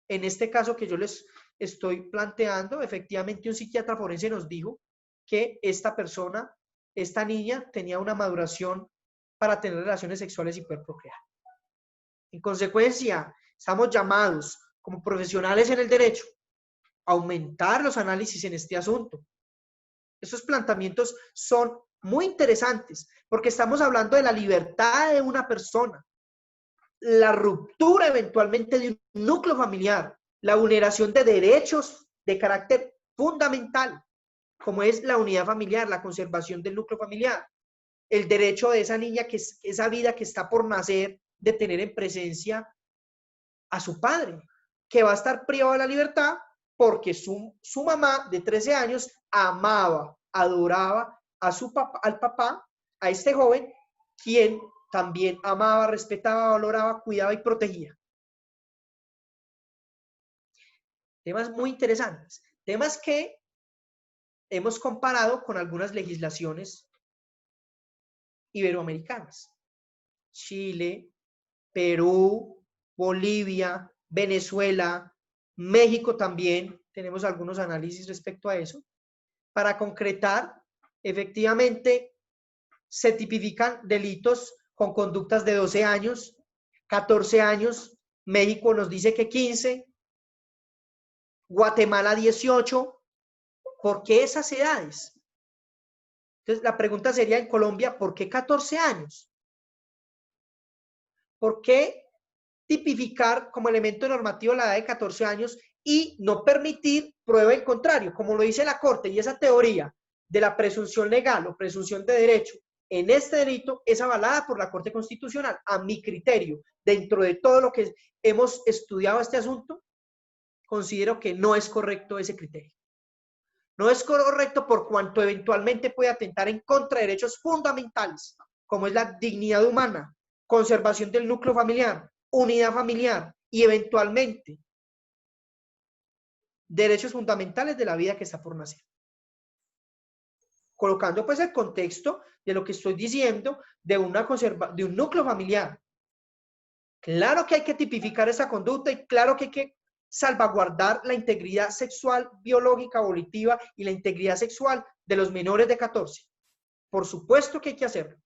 En este caso que yo les estoy planteando, efectivamente un psiquiatra forense nos dijo que esta persona, esta niña, tenía una maduración para tener relaciones sexuales y poder procrear. En consecuencia, estamos llamados como profesionales en el derecho aumentar los análisis en este asunto. Estos planteamientos son muy interesantes porque estamos hablando de la libertad de una persona, la ruptura eventualmente de un núcleo familiar, la vulneración de derechos de carácter fundamental, como es la unidad familiar, la conservación del núcleo familiar, el derecho de esa niña, esa vida que está por nacer, de tener en presencia a su padre, que va a estar privado de la libertad porque su mamá de 13 años amaba, adoraba a su papá, al papá, a este joven, quien también amaba, respetaba, valoraba, cuidaba y protegía. Temas muy interesantes, temas que hemos comparado con algunas legislaciones iberoamericanas. Chile, Perú, Bolivia, Venezuela, México también, tenemos algunos análisis respecto a eso. Para concretar, efectivamente, se tipifican delitos con conductas de 12 años, 14 años, México nos dice que 15, Guatemala 18, ¿por qué esas edades? Entonces, la pregunta sería en Colombia, ¿por qué 14 años? ¿Por qué tipificar como elemento normativo la edad de 14 años y no permitir prueba en contrario, como lo dice la Corte? Y esa teoría de la presunción legal o presunción de derecho en este delito es avalada por la Corte Constitucional. A mi criterio, dentro de todo lo que hemos estudiado este asunto, considero que no es correcto ese criterio. No es correcto por cuanto eventualmente puede atentar en contra de derechos fundamentales, como es la dignidad humana, conservación del núcleo familiar, unidad familiar y eventualmente derechos fundamentales de la vida que está por nacer. Colocando pues el contexto de lo que estoy diciendo de un núcleo familiar. Claro que hay que tipificar esa conducta y claro que hay que salvaguardar la integridad sexual, biológica, volitiva y la integridad sexual de los menores de 14. Por supuesto que hay que hacerlo.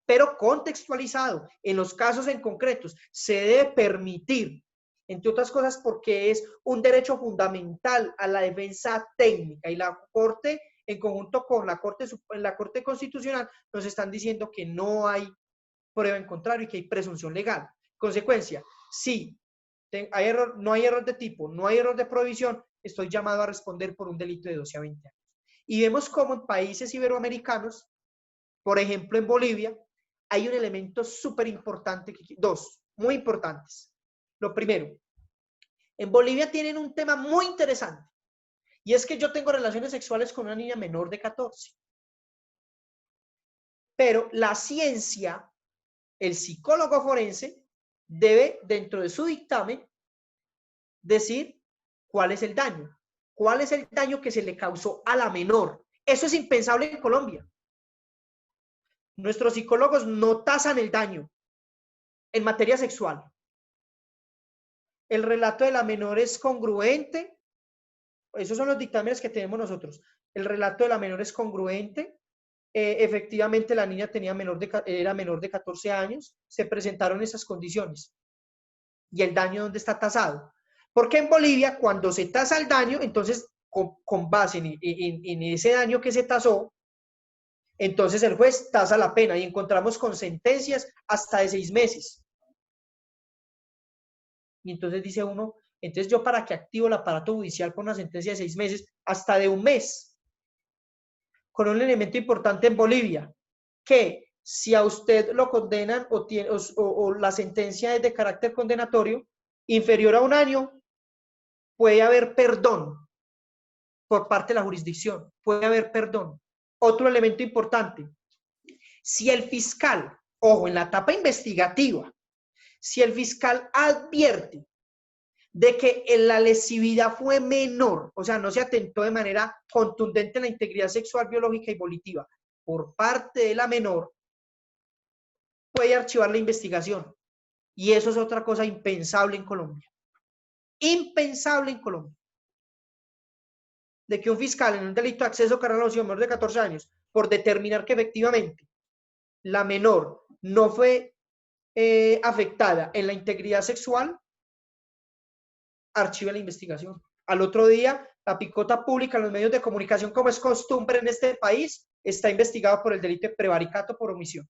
Pero contextualizado, en los casos en concretos, se debe permitir, entre otras cosas porque es un derecho fundamental a la defensa técnica y la Corte, en conjunto con la Corte Constitucional, nos están diciendo que no hay prueba en contrario y que hay presunción legal. Consecuencia, si hay error, no hay error de tipo, no hay error de provisión, estoy llamado a responder por un delito de 12 a 20 años. Y vemos cómo en países iberoamericanos, por ejemplo en Bolivia, hay un elemento súper importante, dos, muy importantes. Lo primero, en Bolivia tienen un tema muy interesante, y es que yo tengo relaciones sexuales con una niña menor de 14. Pero la ciencia, el psicólogo forense, debe, dentro de su dictamen, decir cuál es el daño. ¿Cuál es el daño que se le causó a la menor? Eso es impensable en Colombia. Nuestros psicólogos no tasan el daño en materia sexual. El relato de la menor es congruente. Esos son los dictámenes que tenemos nosotros. El relato de la menor es congruente. Efectivamente, la niña era menor de 14 años. Se presentaron esas condiciones. ¿Y el daño dónde está tasado? Porque en Bolivia, cuando se tasa el daño, entonces, con base en ese daño que se tasó, entonces el juez tasa la pena y encontramos con sentencias hasta de 6 meses. Y entonces dice uno, entonces yo para qué activo el aparato judicial con una sentencia de 6 meses, hasta de 1 mes. Con un elemento importante en Bolivia, que si a usted lo condenan o la sentencia es de carácter condenatorio, inferior a 1 año, puede haber perdón por parte de la jurisdicción, puede haber perdón. Otro elemento importante, si el fiscal, ojo, en la etapa investigativa, si el fiscal advierte de que la lesividad fue menor, o sea, no se atentó de manera contundente en la integridad sexual, biológica y volitiva por parte de la menor, puede archivar la investigación. Y eso es otra cosa impensable en Colombia. Impensable en Colombia. De que un fiscal en un delito de acceso a carnal a menor de 14 años, por determinar que efectivamente la menor no fue afectada en la integridad sexual, archiva la investigación. al otro día, la picota pública en los medios de comunicación, como es costumbre en este país, está investigado por el delito de prevaricato por omisión.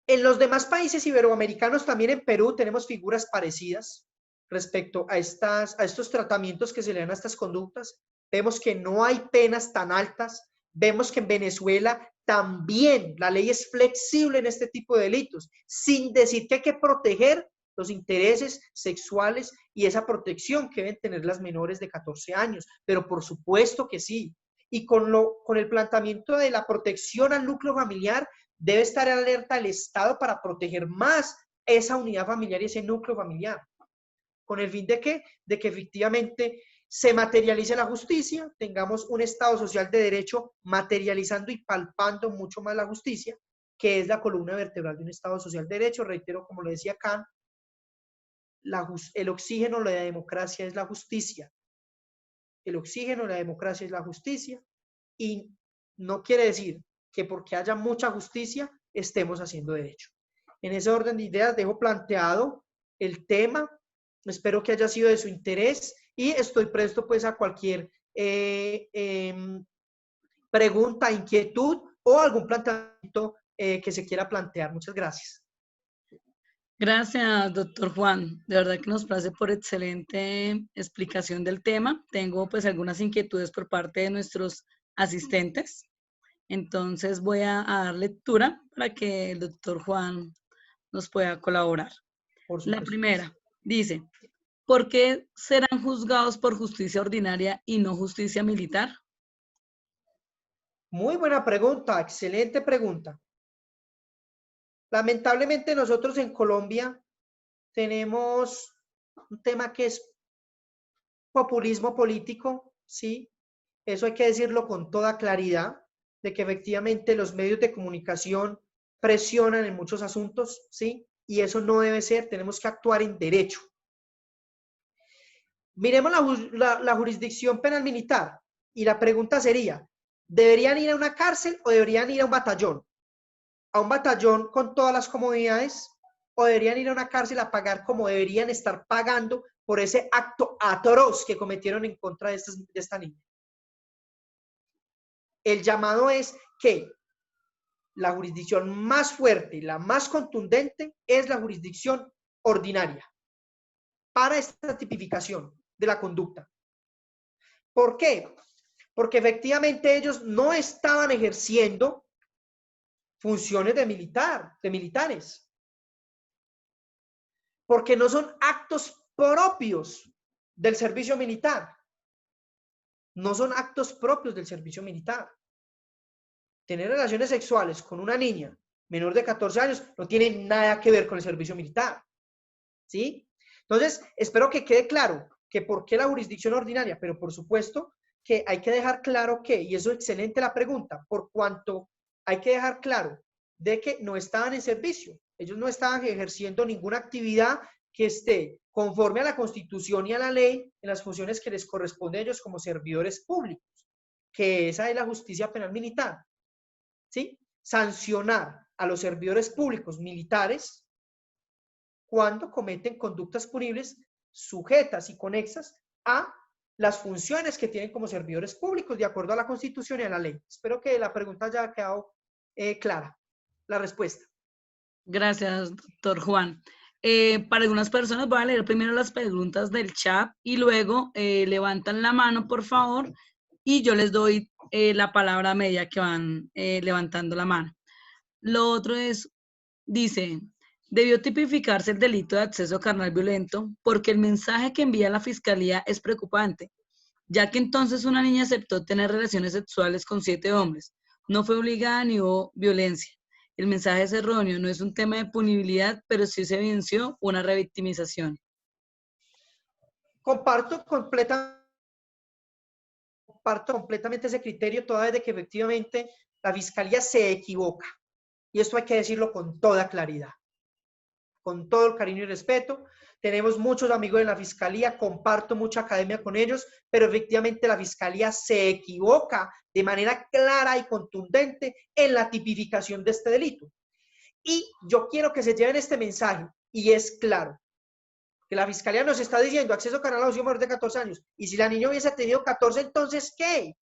En los demás países iberoamericanos, también en Perú, tenemos figuras parecidas respecto a estos tratamientos que se le dan a estas conductas. Vemos que no hay penas tan altas. Vemos que en Venezuela también la ley es flexible en este tipo de delitos, sin decir que hay que proteger los intereses sexuales y esa protección que deben tener las menores de 14 años. Pero por supuesto que sí. Y con el planteamiento de la protección al núcleo familiar, debe estar alerta el Estado para proteger más esa unidad familiar y ese núcleo familiar. ¿Con el fin de qué? De que efectivamente se materialice la justicia, tengamos un Estado social de derecho materializando y palpando mucho más la justicia, que es la columna vertebral de un Estado social de derecho. Reitero, como lo decía Kant, el oxígeno de la democracia es la justicia. El oxígeno de la democracia es la justicia, y no quiere decir que porque haya mucha justicia estemos haciendo derecho. En ese orden de ideas dejo planteado el tema. Espero que haya sido de su interés y estoy presto pues a cualquier pregunta, inquietud o algún planteamiento que se quiera plantear. Muchas gracias. Gracias, doctor Juan. De verdad que nos place por excelente explicación del tema. Tengo pues algunas inquietudes por parte de nuestros asistentes. Entonces voy a dar lectura para que el doctor Juan nos pueda colaborar. La primera dice, ¿por qué serán juzgados por justicia ordinaria y no justicia militar? Muy buena pregunta, excelente pregunta. Lamentablemente nosotros en Colombia tenemos un tema que es populismo político, ¿sí? Eso hay que decirlo con toda claridad, de que efectivamente los medios de comunicación presionan en muchos asuntos, ¿sí? Y eso no debe ser, tenemos que actuar en derecho. Miremos la jurisdicción penal militar y la pregunta sería, ¿deberían ir a una cárcel o deberían ir a un batallón? ¿A un batallón con todas las comodidades o deberían ir a una cárcel a pagar como deberían estar pagando por ese acto atroz que cometieron en contra de esta niña? El llamado es que la jurisdicción más fuerte y la más contundente es la jurisdicción ordinaria para esta tipificación de la conducta. ¿Por qué? Porque efectivamente ellos no estaban ejerciendo funciones de militares. Porque no son actos propios del servicio militar. No son actos propios del servicio militar. Tener relaciones sexuales con una niña menor de 14 años no tiene nada que ver con el servicio militar. ¿Sí? Entonces, espero que quede claro que por qué la jurisdicción ordinaria, pero por supuesto que hay que dejar claro que, y eso es excelente la pregunta, por cuanto hay que dejar claro de que no estaban en servicio. Ellos no estaban ejerciendo ninguna actividad que esté conforme a la Constitución y a la ley en las funciones que les corresponde a ellos como servidores públicos, que esa es la justicia penal militar. ¿Sí? Sancionar a los servidores públicos militares cuando cometen conductas punibles sujetas y conexas a las funciones que tienen como servidores públicos de acuerdo a la Constitución y a la ley. Espero que la pregunta haya quedado clara, la respuesta. Gracias, doctor Juan. Para algunas personas voy a leer primero las preguntas del chat y luego levantan la mano, por favor, y yo les doy la palabra a medida que van levantando la mano. Lo otro es, dice, debió tipificarse el delito de acceso carnal violento porque el mensaje que envía la fiscalía es preocupante, ya que entonces una niña aceptó tener relaciones sexuales con 7 hombres. No fue obligada ni hubo violencia. El mensaje es erróneo, no es un tema de punibilidad, pero sí se evidenció una revictimización. Comparto completamente ese criterio, toda vez de que efectivamente la fiscalía se equivoca. Y esto hay que decirlo con toda claridad, con todo el cariño y respeto. tenemos muchos amigos en la Fiscalía, comparto mucha academia con ellos, pero efectivamente la Fiscalía se equivoca de manera clara y contundente en la tipificación de este delito. Y yo quiero que se lleven este mensaje, y es claro, que la Fiscalía nos está diciendo acceso carnal a la adopción menor de 14 años, y si la niña hubiese tenido 14, entonces, ¿qué?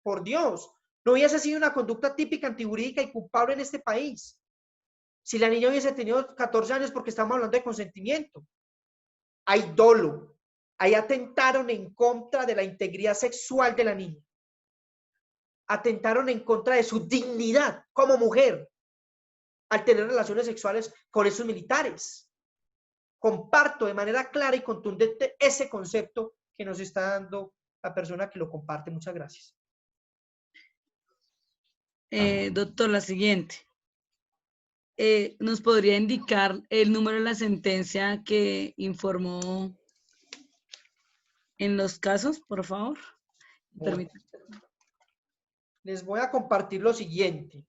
Por Dios, no hubiese sido una conducta típica, antijurídica y culpable en este país. Si la niña hubiese tenido 14 años, porque estamos hablando de consentimiento. Hay dolo, ahí atentaron en contra de la integridad sexual de la niña. Atentaron en contra de su dignidad como mujer al tener relaciones sexuales con esos militares. Comparto de manera clara y contundente ese concepto que nos está dando la persona que lo comparte. Muchas gracias. Doctor, la siguiente. ¿Nos podría indicar el número de la sentencia que informó en los casos, por favor? Bueno, les voy a compartir lo siguiente.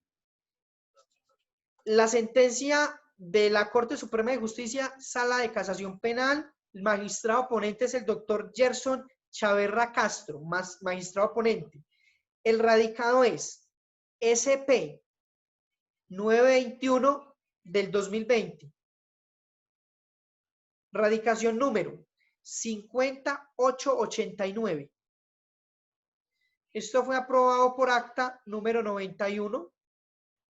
La sentencia de la Corte Suprema de Justicia, Sala de Casación Penal, el magistrado ponente es el doctor Gerson Chaverra Castro, magistrado ponente. El radicado es SP 921 del 2020. Radicación número 5889. Esto fue aprobado por acta número 91,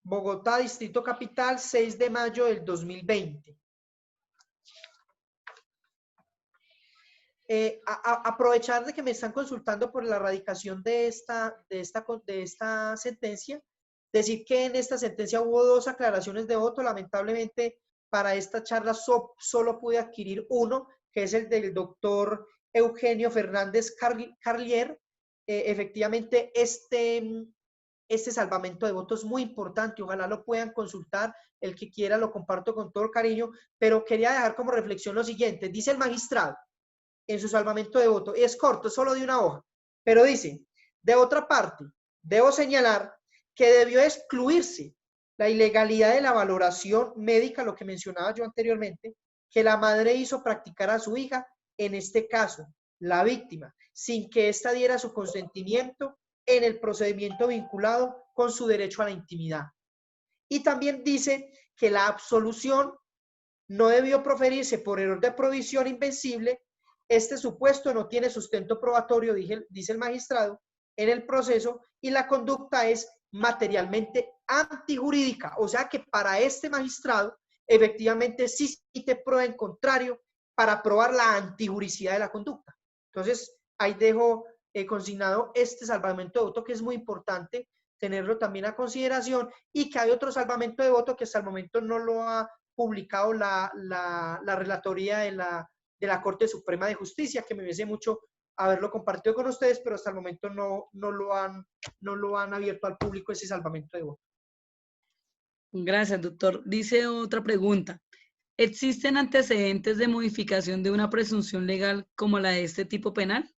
Bogotá, Distrito Capital, 6 de mayo del 2020. Aprovechar de que me están consultando por la radicación de esta sentencia, decir que en esta sentencia hubo 2 aclaraciones de voto. Lamentablemente, para esta charla solo pude adquirir uno, que es el del doctor Eugenio Fernández Carlier. Efectivamente, este salvamento de votos es muy importante, ojalá lo puedan consultar, el que quiera lo comparto con todo el cariño, pero quería dejar como reflexión lo siguiente. Dice el magistrado en su salvamento de voto, y es corto, solo de una hoja, pero dice: de otra parte, debo señalar que debió excluirse la ilegalidad de la valoración médica, lo que mencionaba yo anteriormente, que la madre hizo practicar a su hija, en este caso, la víctima, sin que ésta diera su consentimiento en el procedimiento vinculado con su derecho a la intimidad. Y también dice que la absolución no debió proferirse por error de provisión invencible. Este supuesto no tiene sustento probatorio, dice el magistrado, en el proceso, y la conducta es materialmente antijurídica. O sea que para este magistrado, efectivamente, sí te prueba en contrario para probar la antijuricidad de la conducta. Entonces, ahí dejo consignado este salvamento de voto, que es muy importante tenerlo también a consideración, y que hay otro salvamento de voto que hasta el momento no lo ha publicado la relatoría de la Corte Suprema de Justicia, que me hubiese mucho haberlo compartido con ustedes, pero hasta el momento no lo han abierto al público, ese salvamento de voto. Gracias, doctor. Dice otra pregunta. ¿Existen antecedentes de modificación de una presunción legal como la de este tipo penal?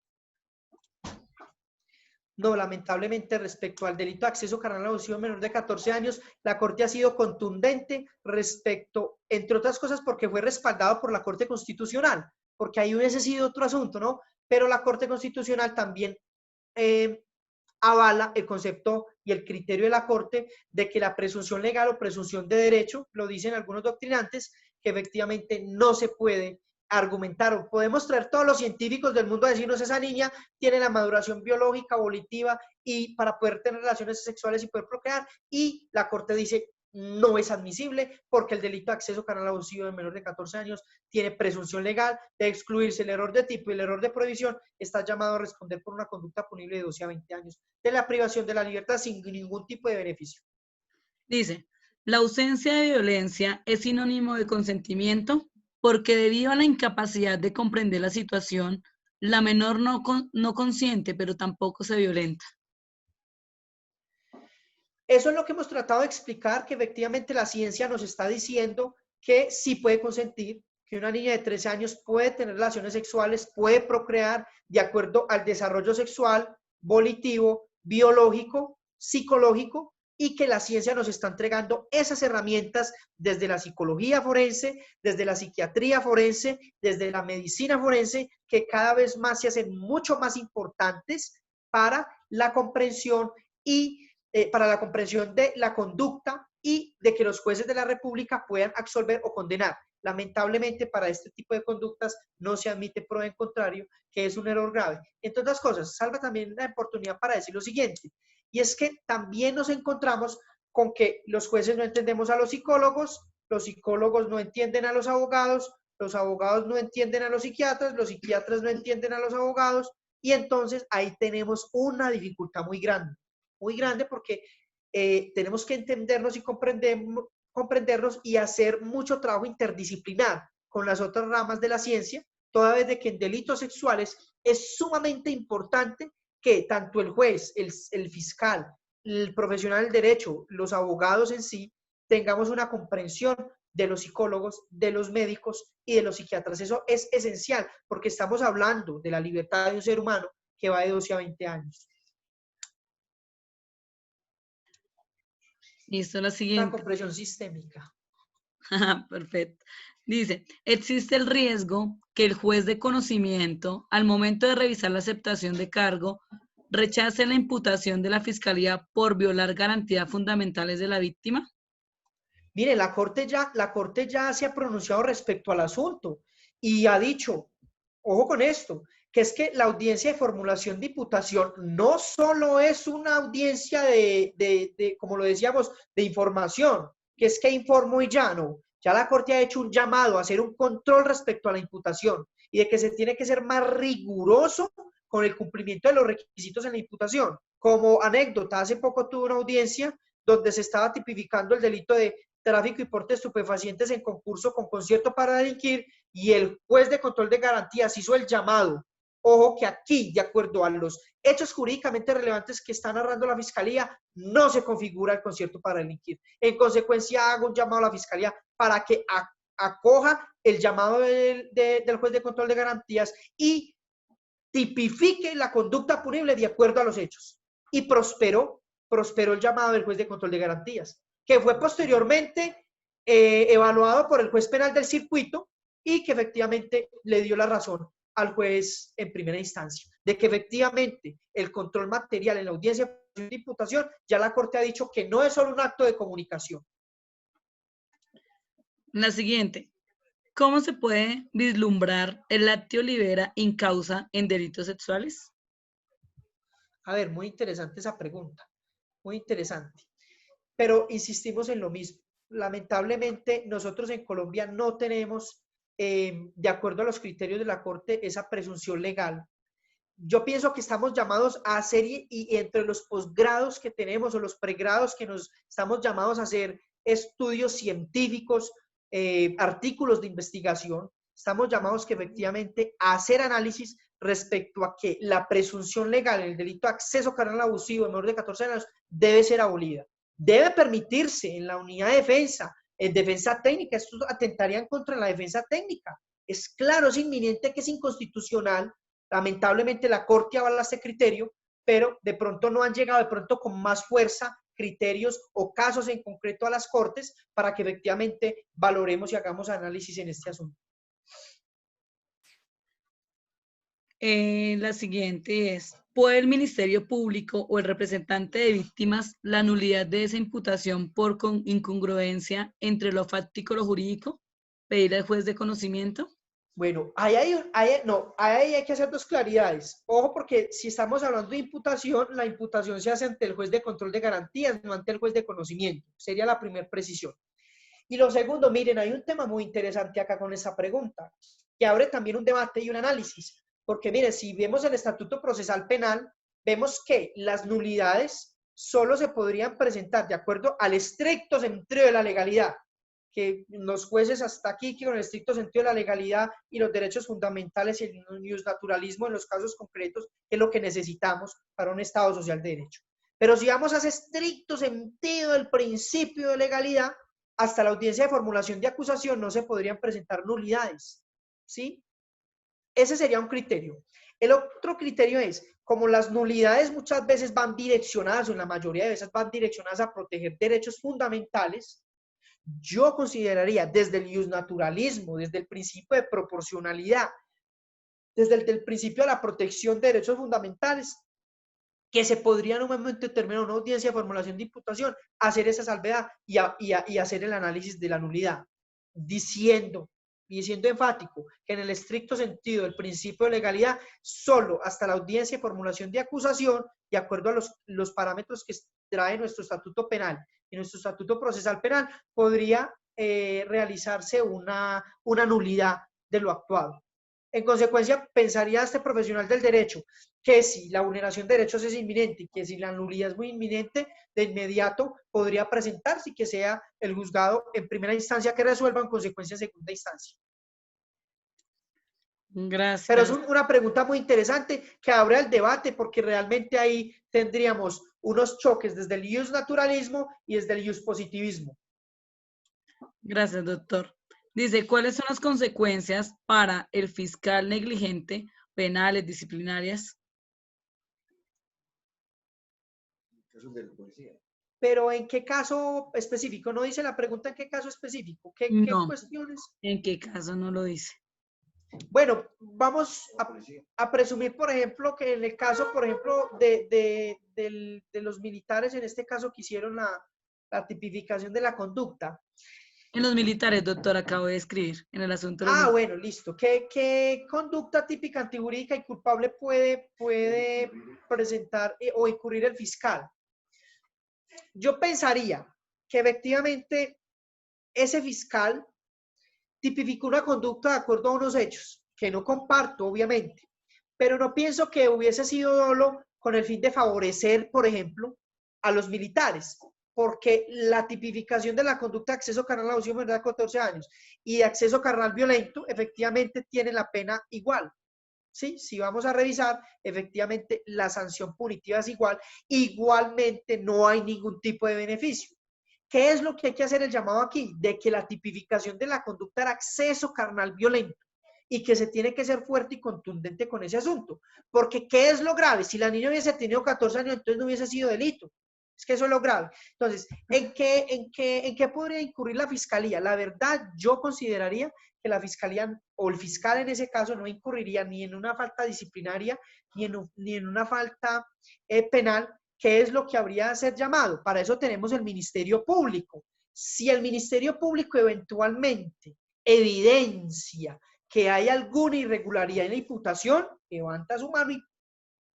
No, lamentablemente, respecto al delito de acceso carnal a la adopción menor de 14 años, la Corte ha sido contundente respecto, entre otras cosas, porque fue respaldado por la Corte Constitucional, porque ahí hubiese sido otro asunto, ¿no? Pero la Corte Constitucional también avala el concepto y el criterio de la Corte de que la presunción legal o presunción de derecho, lo dicen algunos doctrinantes, que efectivamente no se puede argumentar, o podemos traer todos los científicos del mundo a decirnos: esa niña tiene la maduración biológica, volitiva, y para poder tener relaciones sexuales y poder procrear, y la Corte dice: no es admisible, porque el delito de acceso carnal abusivo de menor de 14 años tiene presunción legal de excluirse. El error de tipo y el error de prohibición está llamado a responder por una conducta punible de 12 a 20 años de la privación de la libertad sin ningún tipo de beneficio. Dice: la ausencia de violencia es sinónimo de consentimiento, porque debido a la incapacidad de comprender la situación, la menor no consiente, pero tampoco se violenta. Eso es lo que hemos tratado de explicar, que efectivamente la ciencia nos está diciendo que sí puede consentir, que una niña de 13 años puede tener relaciones sexuales, puede procrear de acuerdo al desarrollo sexual, volitivo, biológico, psicológico, y que la ciencia nos está entregando esas herramientas desde la psicología forense, desde la psiquiatría forense, desde la medicina forense, que cada vez más se hacen mucho más importantes para la comprensión y para la comprensión de la conducta y de que los jueces de la República puedan absolver o condenar. Lamentablemente, para este tipo de conductas no se admite prueba en contrario, que es un error grave. Entre otras cosas, salva también la oportunidad para decir lo siguiente, y es que también nos encontramos con que los jueces no entendemos a los psicólogos no entienden a los abogados no entienden a los psiquiatras no entienden a los abogados, y entonces ahí tenemos una dificultad muy grande porque tenemos que entendernos y comprendernos y hacer mucho trabajo interdisciplinar con las otras ramas de la ciencia, toda vez de que en delitos sexuales es sumamente importante que tanto el juez, el fiscal, el profesional del derecho, los abogados en sí, tengamos una comprensión de los psicólogos, de los médicos y de los psiquiatras. Eso es esencial porque estamos hablando de la libertad de un ser humano que va de 12 a 20 años. Listo, la Una siguiente. comprensión sistémica. Perfecto. Dice, existe el riesgo que el juez de conocimiento, al momento de revisar la aceptación de cargo, rechace la imputación de la fiscalía por violar garantías fundamentales de la víctima. Mire, la corte ya se ha pronunciado respecto al asunto y ha dicho, ojo con esto, que es que la audiencia de formulación de imputación no solo es una audiencia como lo decíamos, de información, que es que informo y ya no. Ya la corte ha hecho un llamado a hacer un control respecto a la imputación y de que se tiene que ser más riguroso con el cumplimiento de los requisitos en la imputación. Como anécdota, hace poco tuve una audiencia donde se estaba tipificando el delito de tráfico y porte de estupefacientes en concurso con concierto para delinquir, y el juez de control de garantías hizo el llamado. Ojo que aquí, de acuerdo a los hechos jurídicamente relevantes que está narrando la fiscalía, no se configura el concierto para delinquir. En consecuencia, hago un llamado a la fiscalía para que acoja el llamado del juez de control de garantías y tipifique la conducta punible de acuerdo a los hechos. Y prosperó el llamado del juez de control de garantías, que fue posteriormente evaluado por el juez penal del circuito y que efectivamente le dio la razón al juez en primera instancia, de que efectivamente el control material en la audiencia de imputación, ya la corte ha dicho que no es solo un acto de comunicación. La siguiente, ¿cómo se puede vislumbrar el latio libera in causa en delitos sexuales? A ver, muy interesante esa pregunta, muy interesante. Pero insistimos en lo mismo. Lamentablemente, nosotros en Colombia no tenemos, de acuerdo a los criterios de la Corte, esa presunción legal. Yo pienso que estamos llamados a hacer, y entre los posgrados que tenemos o los pregrados que nos estamos llamados a hacer estudios científicos, artículos de investigación, estamos llamados que efectivamente a hacer análisis respecto a que la presunción legal en el delito de acceso carnal abusivo de menor de 14 años debe ser abolida. Debe permitirse en la unidad de defensa, en defensa técnica. Esto atentaría contra la defensa técnica. Es claro, es inminente que es inconstitucional. Lamentablemente la Corte avala este criterio, pero de pronto no han llegado de pronto con más fuerza criterios o casos en concreto a las Cortes para que efectivamente valoremos y hagamos análisis en este asunto. La siguiente es, ¿puede el Ministerio Público o el representante de víctimas la nulidad de esa imputación por incongruencia entre lo fáctico y lo jurídico? ¿Pedir al juez de conocimiento? Bueno, ahí hay que hacer dos claridades. Ojo, porque si estamos hablando de imputación, la imputación se hace ante el juez de control de garantías, no ante el juez de conocimiento. Sería la primera precisión. Y lo segundo, miren, hay un tema muy interesante acá con esa pregunta, que abre también un debate y un análisis. Porque miren, si vemos el Estatuto Procesal Penal, vemos que las nulidades solo se podrían presentar de acuerdo al estricto sentido de la legalidad, que los jueces hasta aquí, que con el estricto sentido de la legalidad y los derechos fundamentales y el naturalismo en los casos concretos, es lo que necesitamos para un Estado social de derecho. Pero si vamos a ese estricto sentido del principio de legalidad, hasta la audiencia de formulación de acusación no se podrían presentar nulidades, ¿sí? Ese sería un criterio. El otro criterio es como las nulidades muchas veces van direccionadas, o en la mayoría de veces van direccionadas a proteger derechos fundamentales, yo consideraría desde el iusnaturalismo, desde el principio de proporcionalidad, desde el principio de la protección de derechos fundamentales, que se podría en un momento determinado, una audiencia de formulación de imputación, hacer esa salvedad y hacer el análisis de la nulidad, diciendo y siendo enfático que en el estricto sentido del principio de legalidad, solo hasta la audiencia de formulación de acusación, de acuerdo a los parámetros que trae nuestro estatuto penal y nuestro estatuto procesal penal, podría realizarse una nulidad de lo actuado. En consecuencia, pensaría este profesional del derecho que si la vulneración de derechos es inminente y que si la nulidad es muy inminente, de inmediato podría presentarse y que sea el juzgado en primera instancia que resuelva, en consecuencia en segunda instancia. Gracias. Pero es una pregunta muy interesante que abre el debate, porque realmente ahí tendríamos unos choques desde el iusnaturalismo y desde el iuspositivismo. Gracias, doctor. Dice, ¿cuáles son las consecuencias para el fiscal negligente, penales, disciplinarias? Pero ¿en qué caso específico? No dice la pregunta en qué caso específico. ¿Qué No. cuestiones? ¿En qué caso no lo dice? Bueno, vamos a presumir, por ejemplo, que en el caso, por ejemplo, de los militares, en este caso, que hicieron la tipificación de la conducta. En los militares, doctor, acabo de escribir, en el asunto de los militares. Bueno, listo. ¿Qué conducta típica antijurídica y culpable puede presentar o incurrir el fiscal? Yo pensaría que efectivamente ese fiscal tipificó una conducta de acuerdo a unos hechos, que no comparto, obviamente, pero no pienso que hubiese sido dolo con el fin de favorecer, por ejemplo, a los militares, porque la tipificación de la conducta de acceso carnal a abusivo menor de 14 años y de acceso carnal violento, efectivamente tiene la pena igual. ¿Sí? Si vamos a revisar, efectivamente la sanción punitiva es igual, igualmente no hay ningún tipo de beneficio. ¿Qué es lo que hay que hacer el llamado aquí? De que la tipificación de la conducta era acceso carnal violento y que se tiene que ser fuerte y contundente con ese asunto. Porque ¿qué es lo grave? Si la niña hubiese tenido 14 años, entonces no hubiese sido delito. Es que eso es lo grave. Entonces, ¿en qué podría incurrir la fiscalía? La verdad, yo consideraría que la fiscalía o el fiscal en ese caso no incurriría ni en una falta disciplinaria ni en una falta penal, que es lo que habría de ser llamado. Para eso tenemos el Ministerio Público. Si el Ministerio Público eventualmente evidencia que hay alguna irregularidad en la imputación, levanta su mano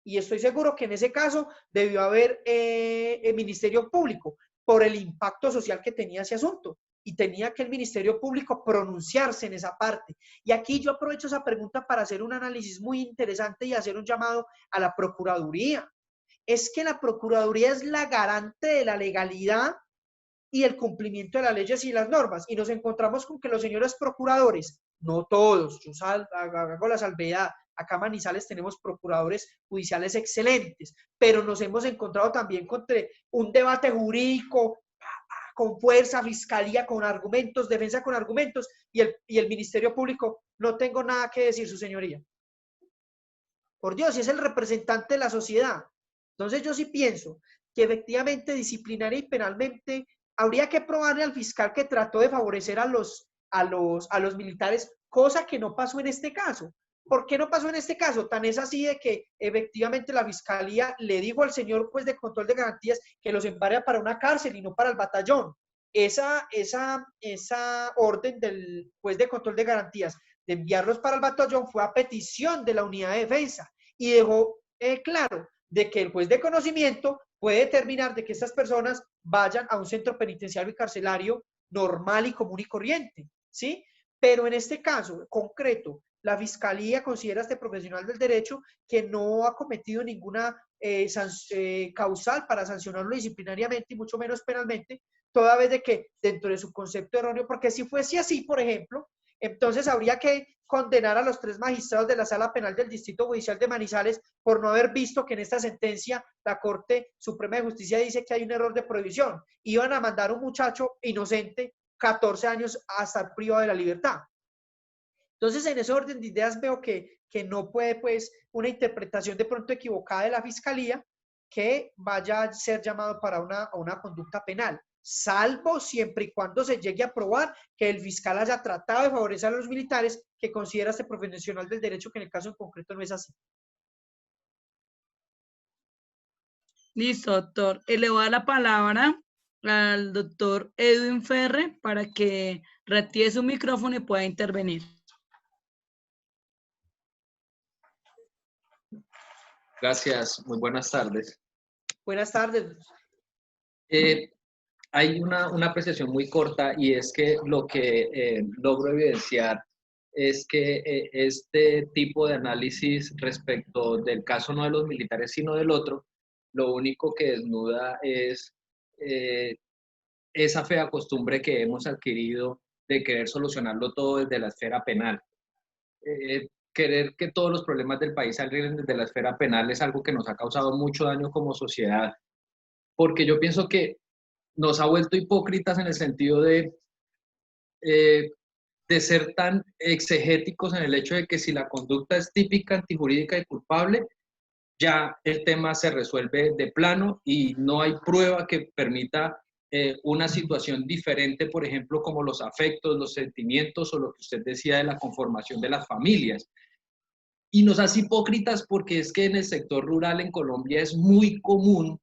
y estoy seguro que en ese caso debió haber el Ministerio Público por el impacto social que tenía ese asunto y tenía que el Ministerio Público pronunciarse en esa parte. Y aquí yo aprovecho esa pregunta para hacer un análisis muy interesante y hacer un llamado a la Procuraduría. Es que la Procuraduría es la garante de la legalidad y el cumplimiento de las leyes y las normas. Y nos encontramos con que los señores procuradores, no todos, yo hago la salvedad, acá en Manizales tenemos procuradores judiciales excelentes, pero nos hemos encontrado también con un debate jurídico con fuerza, fiscalía con argumentos, defensa con argumentos, y el Ministerio Público, no tengo nada que decir, su señoría. Por Dios, si es el representante de la sociedad. Entonces yo sí pienso que efectivamente disciplinaria y penalmente habría que probarle al fiscal que trató de favorecer a los militares, cosa que no pasó en este caso. ¿Por qué no pasó en este caso? Tan es así de que efectivamente la fiscalía le dijo al señor juez de control de garantías que los envara para una cárcel y no para el batallón. Esa orden del juez de control de garantías de enviarlos para el batallón fue a petición de la unidad de defensa y dejó claro de que el juez de conocimiento puede determinar de que estas personas vayan a un centro penitenciario y carcelario normal y común y corriente, ¿sí? Pero en este caso concreto, la Fiscalía considera a este profesional del derecho que no ha cometido ninguna causal para sancionarlo disciplinariamente y mucho menos penalmente, toda vez de que dentro de su concepto erróneo, porque si fuese así, por ejemplo, entonces habría que condenar a los 3 magistrados de la Sala Penal del Distrito Judicial de Manizales por no haber visto que en esta sentencia la Corte Suprema de Justicia dice que hay un error de prohibición. Iban a mandar a un muchacho inocente 14 años a estar privado de la libertad. Entonces, en ese orden de ideas veo que que no puede, pues, una interpretación de pronto equivocada de la fiscalía que vaya a ser llamado para una conducta penal, salvo siempre y cuando se llegue a probar que el fiscal haya tratado de favorecer a los militares que considera este profesional del derecho, que en el caso en concreto no es así. Listo, doctor. Le voy a dar la palabra al doctor Edwin Ferre para que reactive su micrófono y pueda intervenir. Gracias, muy buenas tardes. Buenas tardes. Hay una apreciación muy corta y es que lo que logro evidenciar es que este tipo de análisis respecto del caso no de los militares sino del otro, lo único que desnuda es esa fea costumbre que hemos adquirido de querer solucionarlo todo desde la esfera penal. Querer que todos los problemas del país salgan desde la esfera penal es algo que nos ha causado mucho daño como sociedad, porque yo pienso que nos ha vuelto hipócritas en el sentido de ser tan exegéticos en el hecho de que si la conducta es típica, antijurídica y culpable, ya el tema se resuelve de plano y no hay prueba que permita una situación diferente, por ejemplo, como los afectos, los sentimientos o lo que usted decía de la conformación de las familias. Y nos hace hipócritas porque es que en el sector rural en Colombia es muy común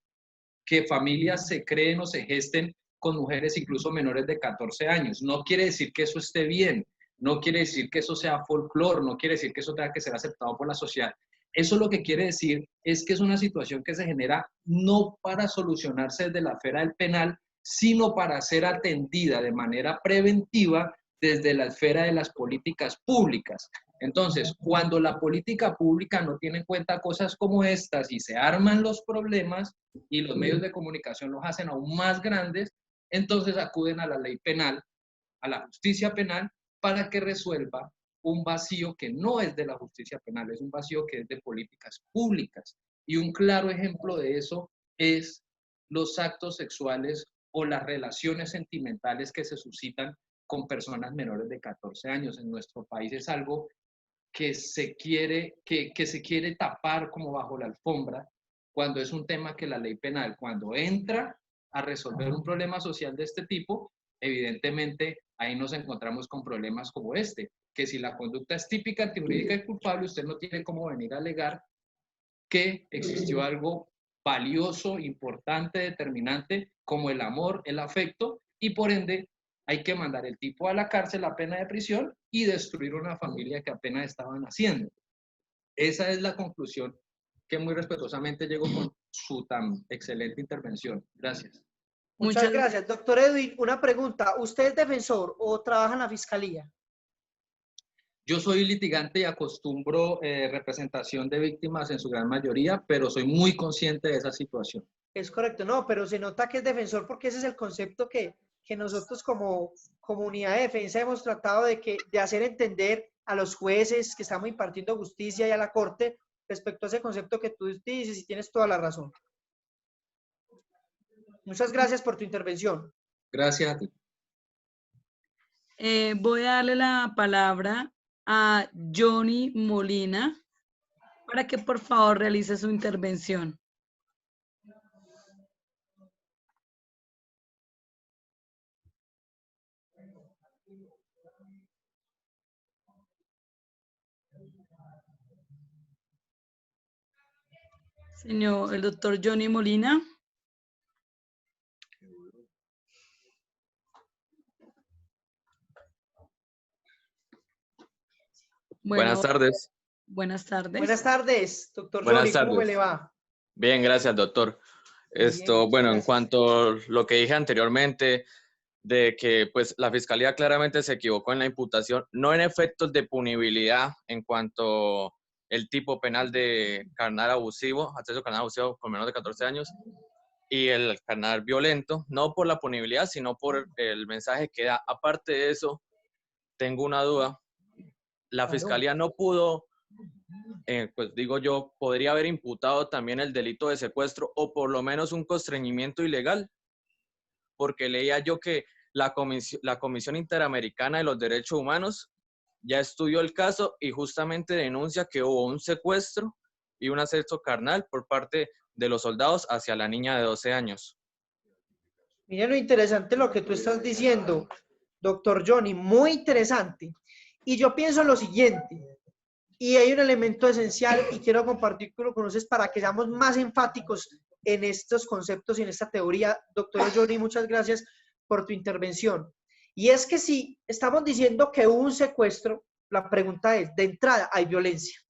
que familias se creen o se gesten con mujeres incluso menores de 14 años. No quiere decir que eso esté bien, no quiere decir que eso sea folclore, no quiere decir que eso tenga que ser aceptado por la sociedad. Eso lo que quiere decir es que es una situación que se genera no para solucionarse desde la esfera del penal, sino para ser atendida de manera preventiva desde la esfera de las políticas públicas. Entonces, cuando la política pública no tiene en cuenta cosas como estas y se arman los problemas y los medios de comunicación los hacen aún más grandes, entonces acuden a la ley penal, a la justicia penal, para que resuelva un vacío que no es de la justicia penal, es un vacío que es de políticas públicas. Y un claro ejemplo de eso es los actos sexuales o las relaciones sentimentales que se suscitan con personas menores de 14 años. En nuestro país es algo que se quiere tapar como bajo la alfombra, cuando es un tema que la ley penal, cuando entra a resolver un problema social de este tipo, evidentemente ahí nos encontramos con problemas como este, que si la conducta es típica, antijurídica y culpable, usted no tiene cómo venir a alegar que existió algo valioso, importante, determinante, como el amor, el afecto, y por ende hay que mandar el tipo a la cárcel a pena de prisión y destruir una familia que apenas estaban haciendo. Esa es la conclusión que muy respetuosamente llegó con su tan excelente intervención. Gracias. Muchas gracias. Doctor Edwin, una pregunta. ¿Usted es defensor o trabaja en la fiscalía? Yo soy litigante y acostumbro representación de víctimas en su gran mayoría, pero soy muy consciente de esa situación. Es correcto, no, pero se nota que es defensor porque ese es el concepto que nosotros como comunidad de defensa hemos tratado de hacer entender a los jueces que estamos impartiendo justicia y a la corte respecto a ese concepto que tú dices y tienes toda la razón. Muchas gracias por tu intervención. Gracias a ti. Voy a darle la palabra a Johnny Molina para que por favor realice su intervención. Señor, el doctor Johnny Molina. Bueno, buenas tardes. Buenas tardes. Buenas tardes, doctor Buenas Johnny. tardes. ¿Cómo me le va? Bien, gracias, doctor. Bien, Bueno, gracias. en cuanto a lo que dije anteriormente, de que pues la Fiscalía claramente se equivocó en la imputación, no en efectos de punibilidad en cuanto el tipo penal de carnal abusivo, acceso carnal abusivo por menos de 14 años, y el carnal violento, no por la punibilidad, sino por el mensaje que da. Aparte de eso, tengo una duda. La Fiscalía no pudo, pues digo yo, podría haber imputado también el delito de secuestro o por lo menos un constreñimiento ilegal, porque leía yo que la Comisión Interamericana de los Derechos Humanos ya estudió el caso y justamente denuncia que hubo un secuestro y un acceso carnal por parte de los soldados hacia la niña de 12 años. Mira lo interesante lo que tú estás diciendo, doctor Johnny, muy interesante. Y yo pienso lo siguiente, y hay un elemento esencial y quiero compartir con ustedes para que seamos más enfáticos en estos conceptos y en esta teoría. Doctor Johnny, muchas gracias por tu intervención. Y es que si estamos diciendo que hubo un secuestro, la pregunta es, de entrada, ¿hay violencia?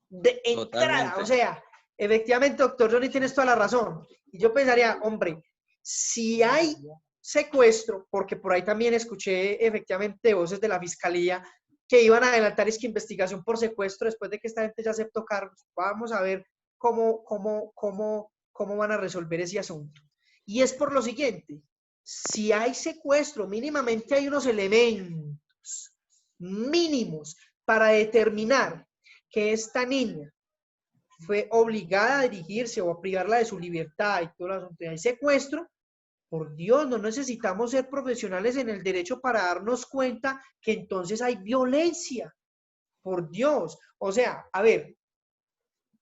De entrada, Totalmente. o sea, efectivamente, doctor Johnny, tienes toda la razón. Y yo pensaría, hombre, si hay secuestro, porque por ahí también escuché efectivamente voces de la fiscalía que iban a adelantar es que investigación por secuestro después de que esta gente ya aceptó cargos. Vamos a ver cómo van a resolver ese asunto. Y es por lo siguiente, si hay secuestro, mínimamente hay unos elementos mínimos para determinar que esta niña fue obligada a dirigirse o a privarla de su libertad y todo el asunto. Hay secuestro, por Dios, no necesitamos ser profesionales en el derecho para darnos cuenta que entonces hay violencia. Por Dios. O sea, a ver,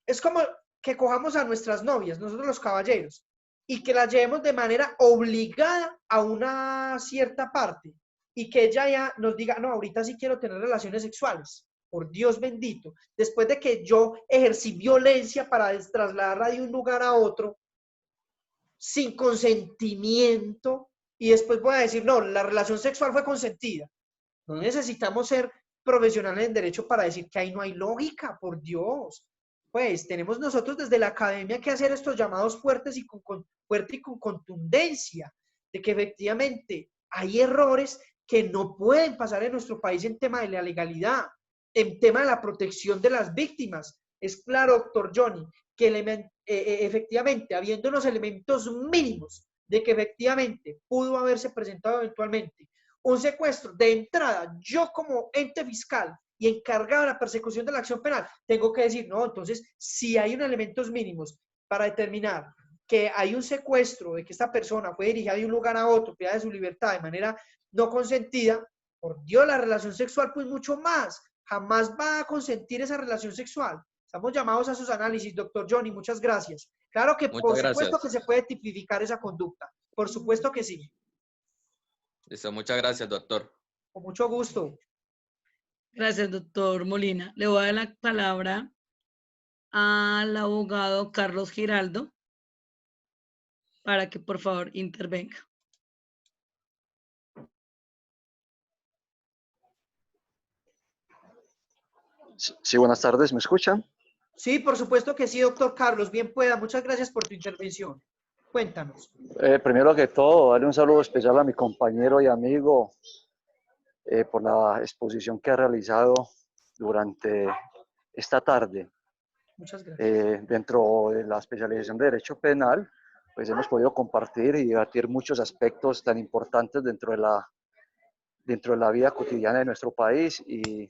es como que cojamos a nuestras novias, nosotros los caballeros, y que las llevemos de manera obligada a una cierta parte y que ella ya nos diga, no, ahorita sí quiero tener relaciones sexuales. Por Dios bendito. Después de que yo ejercí violencia para trasladarla de un lugar a otro, sin consentimiento, y después voy a decir, no, la relación sexual fue consentida. No necesitamos ser profesionales en derecho para decir que ahí no hay lógica, por Dios. Pues tenemos nosotros desde la academia que hacer estos llamados fuertes y fuerte y con contundencia, de que efectivamente hay errores que no pueden pasar en nuestro país en tema de la legalidad, en tema de la protección de las víctimas. Es claro, doctor Johnny, que efectivamente, habiendo unos elementos mínimos de que efectivamente pudo haberse presentado eventualmente un secuestro de entrada, yo como ente fiscal y encargado de la persecución de la acción penal, tengo que decir, no, entonces, si hay unos elementos mínimos para determinar que hay un secuestro, de que esta persona fue dirigida de un lugar a otro, privada de su libertad de manera no consentida, por Dios, la relación sexual, pues mucho más, jamás va a consentir esa relación sexual. Estamos llamados a sus análisis, doctor Johnny, muchas gracias. Claro que Muchas por supuesto gracias. que se puede tipificar esa conducta, por supuesto que sí. Listo, muchas gracias, doctor. Con mucho gusto. Gracias, doctor Molina. Le voy a dar la palabra al abogado Carlos Giraldo para que por favor intervenga. Sí, buenas tardes, ¿me escuchan? Sí, por supuesto que sí, doctor Carlos. Bien pueda. Muchas gracias por tu intervención. Cuéntanos. Primero que todo, darle un saludo especial a mi compañero y amigo por la exposición que ha realizado durante esta tarde. Muchas gracias. Dentro de la especialización de Derecho Penal, pues hemos podido compartir y debatir muchos aspectos tan importantes dentro de la vida cotidiana de nuestro país y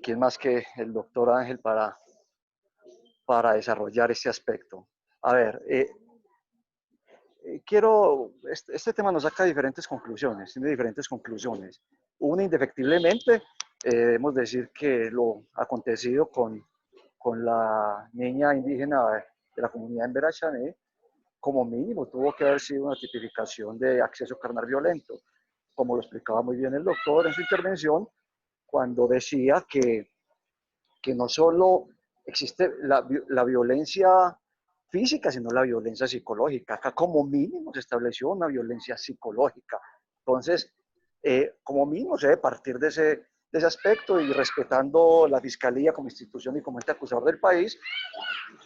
quién más que el doctor Ángel para desarrollar este aspecto. A ver, este tema nos saca diferentes conclusiones, tiene diferentes conclusiones. Una, indefectiblemente, debemos decir que lo acontecido con la niña indígena de la comunidad en Verachané, como mínimo tuvo que haber sido una tipificación de acceso carnal violento, como lo explicaba muy bien el doctor en su intervención, cuando decía que no solo existe la violencia física, sino la violencia psicológica. Acá como mínimo se estableció una violencia psicológica. Entonces, como mínimo se debe partir de ese aspecto y respetando la Fiscalía como institución y como ente acusador del país,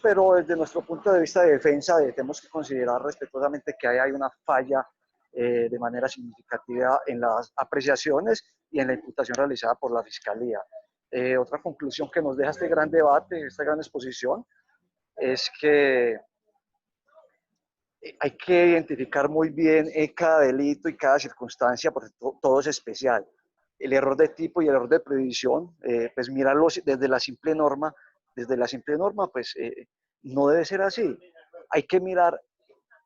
pero desde nuestro punto de vista de defensa tenemos que considerar respetuosamente que hay una falla de manera significativa en las apreciaciones y en la imputación realizada por la Fiscalía. Otra conclusión que nos deja este gran debate, esta gran exposición, es que hay que identificar muy bien cada delito y cada circunstancia, porque todo es especial. El error de tipo y el error de previsión, pues mirarlo desde la simple norma, pues no debe ser así. Hay que mirar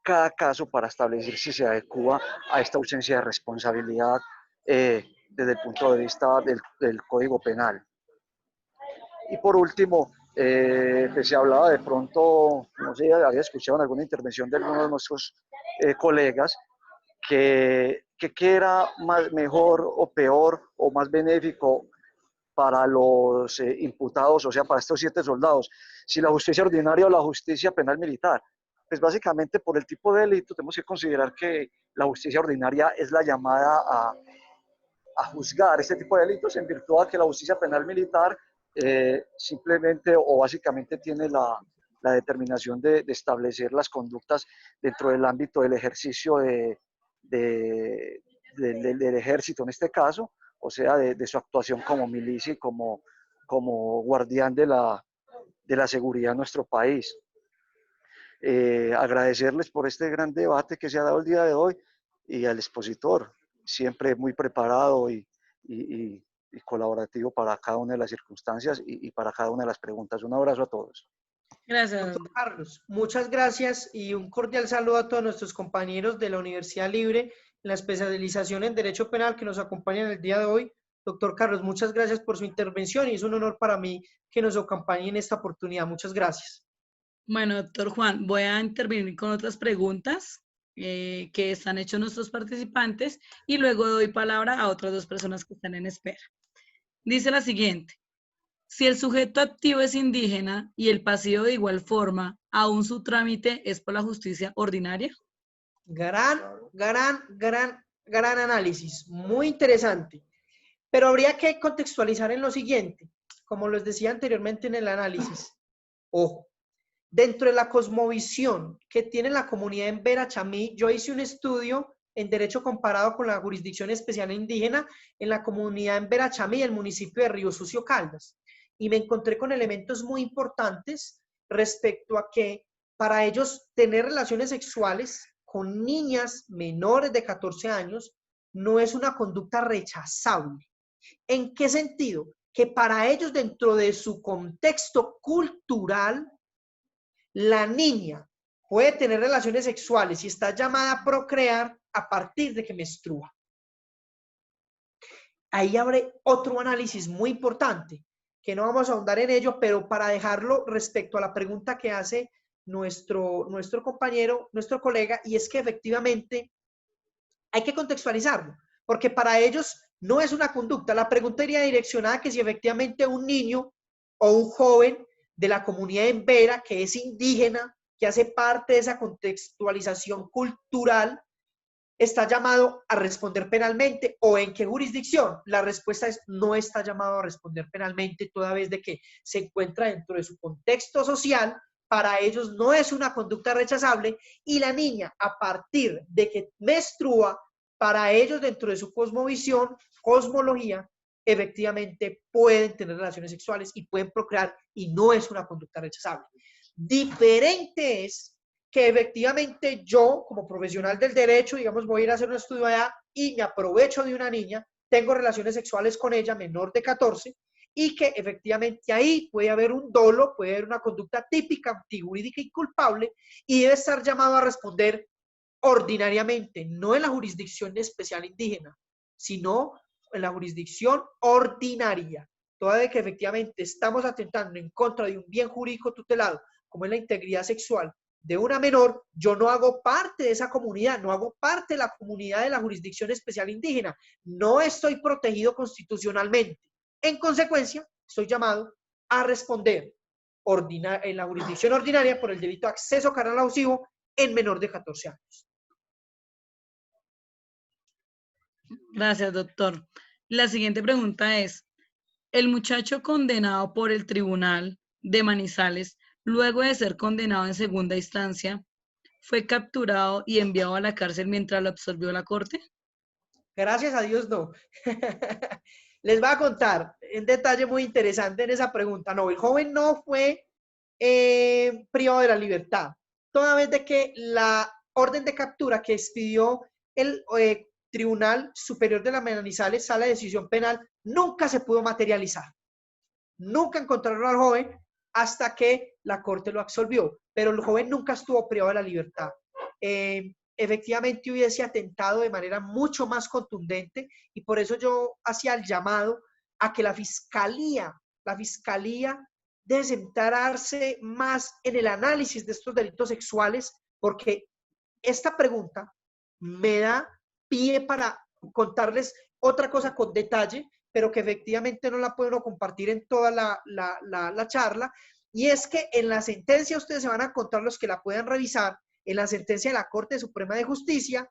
cada caso para establecer si se adecua a esta ausencia de responsabilidad desde el punto de vista del Código Penal. Y por último, pues se hablaba de pronto, no sé, había escuchado en alguna intervención de algunos de nuestros colegas, que era mejor o peor o más benéfico para los imputados, o sea, para estos 7 soldados, si la justicia ordinaria o la justicia penal militar. Pues básicamente por el tipo de delito tenemos que considerar que la justicia ordinaria es la llamada a juzgar este tipo de delitos, en virtud de que la justicia penal militar simplemente o básicamente tiene la determinación de establecer las conductas dentro del ámbito del ejercicio del ejército en este caso, o sea, de su actuación como milicia y como guardián de la seguridad de nuestro país. Agradecerles por este gran debate que se ha dado el día de hoy y al expositor, siempre muy preparado y colaborativo para cada una de las circunstancias y para cada una de las preguntas. Un abrazo a todos. Gracias. Doctor Carlos, muchas gracias y un cordial saludo a todos nuestros compañeros de la Universidad Libre en la especialización en Derecho Penal que nos acompañan el día de hoy. Doctor Carlos, muchas gracias por su intervención y es un honor para mí que nos acompañe en esta oportunidad. Muchas gracias. Bueno, doctor Juan, voy a intervenir con otras preguntas que están hechos nuestros participantes y luego doy palabra a otras 2 personas que están en espera. Dice la siguiente: si el sujeto activo es indígena y el pasivo de igual forma, ¿aún su trámite es por la justicia ordinaria? Gran análisis, muy interesante. Pero habría que contextualizar en lo siguiente, como les decía anteriormente en el análisis. Ojo, dentro de la cosmovisión que tiene la comunidad en Verachamí, yo hice un estudio en Derecho comparado con la Jurisdicción Especial Indígena en la comunidad en Verachamí, el municipio de Río Sucio, Caldas, y me encontré con elementos muy importantes respecto a que para ellos tener relaciones sexuales con niñas menores de 14 años no es una conducta rechazable. ¿En qué sentido? Que para ellos, dentro de su contexto cultural, la niña puede tener relaciones sexuales y está llamada a procrear a partir de que menstrua. Ahí abre otro análisis muy importante, que no vamos a ahondar en ello, pero para dejarlo respecto a la pregunta que hace nuestro compañero, nuestro colega, y es que efectivamente hay que contextualizarlo, porque para ellos no es una conducta. La pregunta iría direccionada a que si efectivamente un niño o un joven de la comunidad en Vera, que es indígena, que hace parte de esa contextualización cultural, está llamado a responder penalmente o en qué jurisdicción. La respuesta es no está llamado a responder penalmente, toda vez de que se encuentra dentro de su contexto social. Para ellos no es una conducta rechazable y la niña, a partir de que menstrua, para ellos dentro de su cosmovisión, cosmología, efectivamente pueden tener relaciones sexuales y pueden procrear y no es una conducta rechazable. Diferente es que efectivamente yo, como profesional del derecho, digamos, voy a ir a hacer un estudio allá y me aprovecho de una niña, tengo relaciones sexuales con ella, menor de 14, y que efectivamente ahí puede haber un dolo, puede haber una conducta típica, antijurídica y culpable, y debe estar llamado a responder ordinariamente, no en la jurisdicción especial indígena, sino en la jurisdicción ordinaria, toda vez que efectivamente estamos atentando en contra de un bien jurídico tutelado, como es la integridad sexual de una menor. Yo no hago parte de esa comunidad, no hago parte de la comunidad de la jurisdicción especial indígena, no estoy protegido constitucionalmente. En consecuencia, estoy llamado a responder en la jurisdicción ordinaria por el delito de acceso carnal abusivo en menor de 14 años. Gracias, doctor. La siguiente pregunta es: el muchacho condenado por el tribunal de Manizales, luego de ser condenado en segunda instancia, ¿fue capturado y enviado a la cárcel mientras lo absolvió la corte? Gracias a Dios, no. Les voy a contar un detalle muy interesante en esa pregunta. No, el joven no fue privado de la libertad, toda vez de que la orden de captura que expidió el Tribunal Superior de la Manizales, Sala de Decisión Penal, nunca se pudo materializar. Nunca encontraron al joven hasta que la corte lo absolvió, pero el joven nunca estuvo privado de la libertad. efectivamente hubiese atentado de manera mucho más contundente, y por eso yo hacía el llamado a que la fiscalía debe centrarse más en el análisis de estos delitos sexuales, porque esta pregunta me da pie para contarles otra cosa con detalle, pero que efectivamente no la puedo compartir en toda la charla, y es que en la sentencia ustedes se van a encontrar, los que la puedan revisar, en la sentencia de la Corte Suprema de Justicia,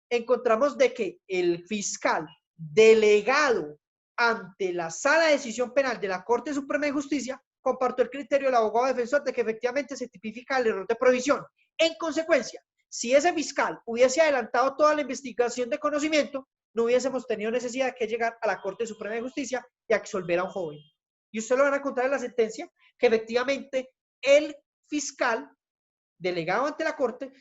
encontramos de que el fiscal delegado ante la Sala de Decisión Penal de la Corte Suprema de Justicia compartió el criterio del abogado defensor de que efectivamente se tipifica el error de provisión. En consecuencia, si ese fiscal hubiese adelantado toda la investigación de conocimiento, no hubiésemos tenido necesidad de llegar a la Corte Suprema de Justicia y absolver a un joven. Y ustedes lo van a encontrar en la sentencia, que efectivamente el fiscal delegado ante la Corte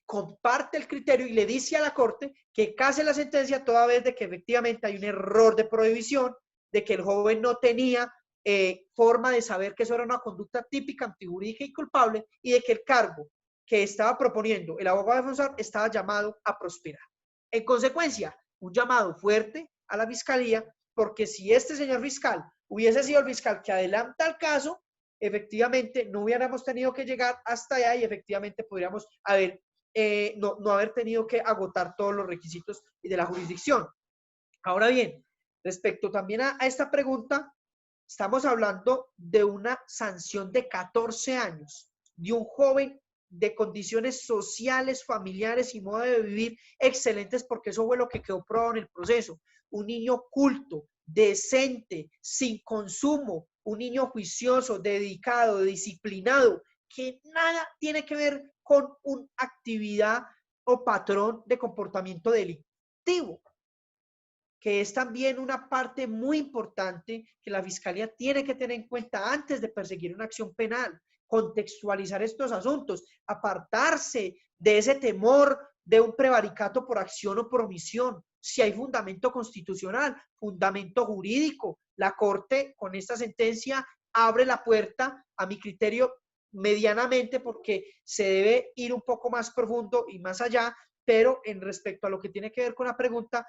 comparte el criterio y le dice a la Corte que case la sentencia toda vez de que efectivamente hay un error de prohibición, de que el joven no tenía forma de saber que eso era una conducta típica, antijurídica y culpable, y de que el cargo que estaba proponiendo el abogado defensor estaba llamado a prosperar. En consecuencia, un llamado fuerte a la fiscalía, porque si este señor fiscal hubiese sido el fiscal que adelanta el caso, efectivamente no hubiéramos tenido que llegar hasta allá y efectivamente podríamos haber, no haber tenido que agotar todos los requisitos de la jurisdicción. Ahora bien, respecto también a esta pregunta, estamos hablando de una sanción de 14 años, de un joven de condiciones sociales, familiares y modo de vivir excelentes, porque eso fue lo que quedó probado en el proceso. Un niño culto, decente, sin consumo, un niño juicioso, dedicado, disciplinado, que nada tiene que ver con una actividad o patrón de comportamiento delictivo, que es también una parte muy importante que la Fiscalía tiene que tener en cuenta antes de perseguir una acción penal, contextualizar estos asuntos, apartarse de ese temor de un prevaricato por acción o por omisión. Si hay fundamento constitucional, fundamento jurídico, la Corte con esta sentencia abre la puerta, a mi criterio, medianamente, porque se debe ir un poco más profundo y más allá, pero en respecto a lo que tiene que ver con la pregunta,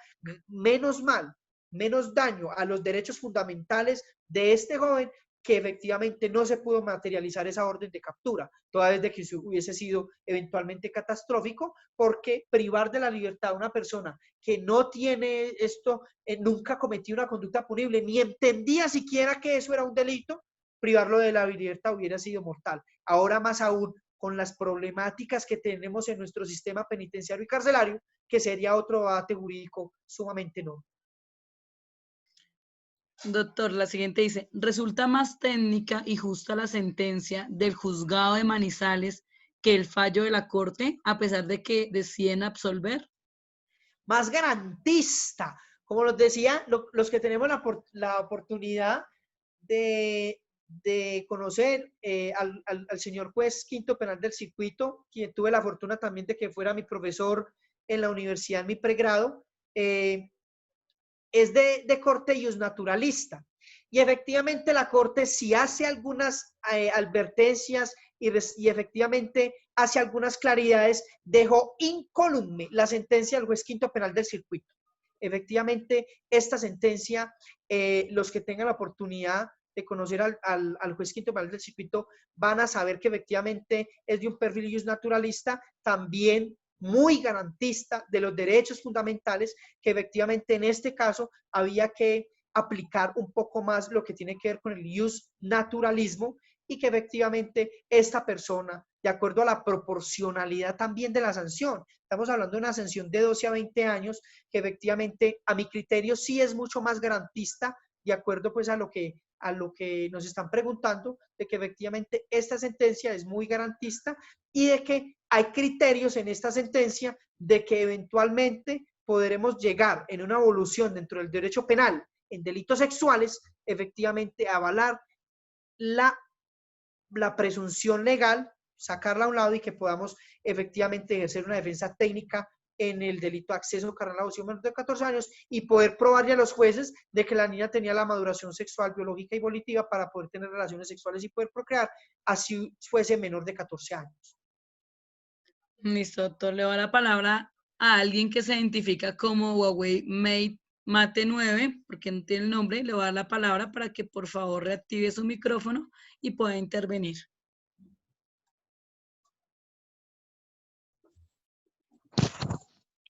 menos mal, menos daño a los derechos fundamentales de este joven, que efectivamente no se pudo materializar esa orden de captura, toda vez de que hubiese sido eventualmente catastrófico, porque privar de la libertad a una persona que no tiene esto, nunca cometió una conducta punible, ni entendía siquiera que eso era un delito, privarlo de la libertad hubiera sido mortal. Ahora más aún, con las problemáticas que tenemos en nuestro sistema penitenciario y carcelario, que sería otro debate jurídico sumamente enorme. Doctor, la siguiente dice, ¿resulta más técnica y justa la sentencia del juzgado de Manizales que el fallo de la Corte, a pesar de que deciden absolver? Más garantista, como los decía, los que tenemos la oportunidad de conocer al señor juez quinto penal del circuito, quien tuve la fortuna también de que fuera mi profesor en la universidad en mi pregrado, es de corte iusnaturalista. Y efectivamente la Corte sí hace algunas advertencias y efectivamente hace algunas claridades, dejó incólume la sentencia del juez quinto penal del circuito. Efectivamente, esta sentencia, los que tengan la oportunidad de conocer al juez quinto penal del circuito van a saber que efectivamente es de un perfil iusnaturalista, también muy garantista de los derechos fundamentales, que efectivamente en este caso había que aplicar un poco más lo que tiene que ver con el iusnaturalismo, y que efectivamente esta persona, de acuerdo a la proporcionalidad también de la sanción, estamos hablando de una sanción de 12 a 20 años, que efectivamente a mi criterio sí es mucho más garantista, de acuerdo pues a lo que nos están preguntando, de que efectivamente esta sentencia es muy garantista y de que hay criterios en esta sentencia de que eventualmente podremos llegar en una evolución dentro del derecho penal en delitos sexuales, efectivamente avalar la presunción legal, sacarla a un lado y que podamos efectivamente ejercer una defensa técnica en el delito de acceso carnal a abusivo menor de 14 años y poder probarle a los jueces de que la niña tenía la maduración sexual, biológica y volitiva para poder tener relaciones sexuales y poder procrear, así fuese menor de 14 años. Listo, doctor. Le doy la palabra a alguien que se identifica como Huawei Mate 9, porque no tiene el nombre. Le voy a dar la palabra para que por favor reactive su micrófono y pueda intervenir.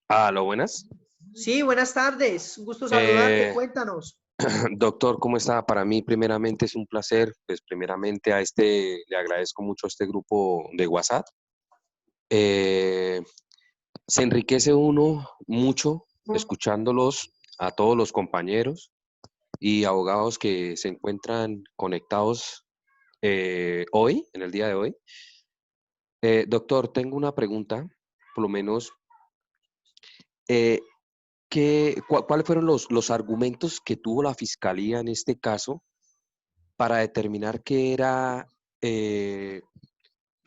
Aló, buenas. Sí, buenas tardes. Un gusto saludarte. Cuéntanos. Doctor, ¿cómo está? Para mí, primeramente, es un placer. Pues, primeramente, le agradezco mucho a este grupo de WhatsApp. Se enriquece uno mucho escuchándolos a todos los compañeros y abogados que se encuentran conectados hoy, en el día de hoy. Doctor, tengo una pregunta, por lo menos. Eh, ¿Cuáles fueron los argumentos que tuvo la fiscalía en este caso para determinar que era que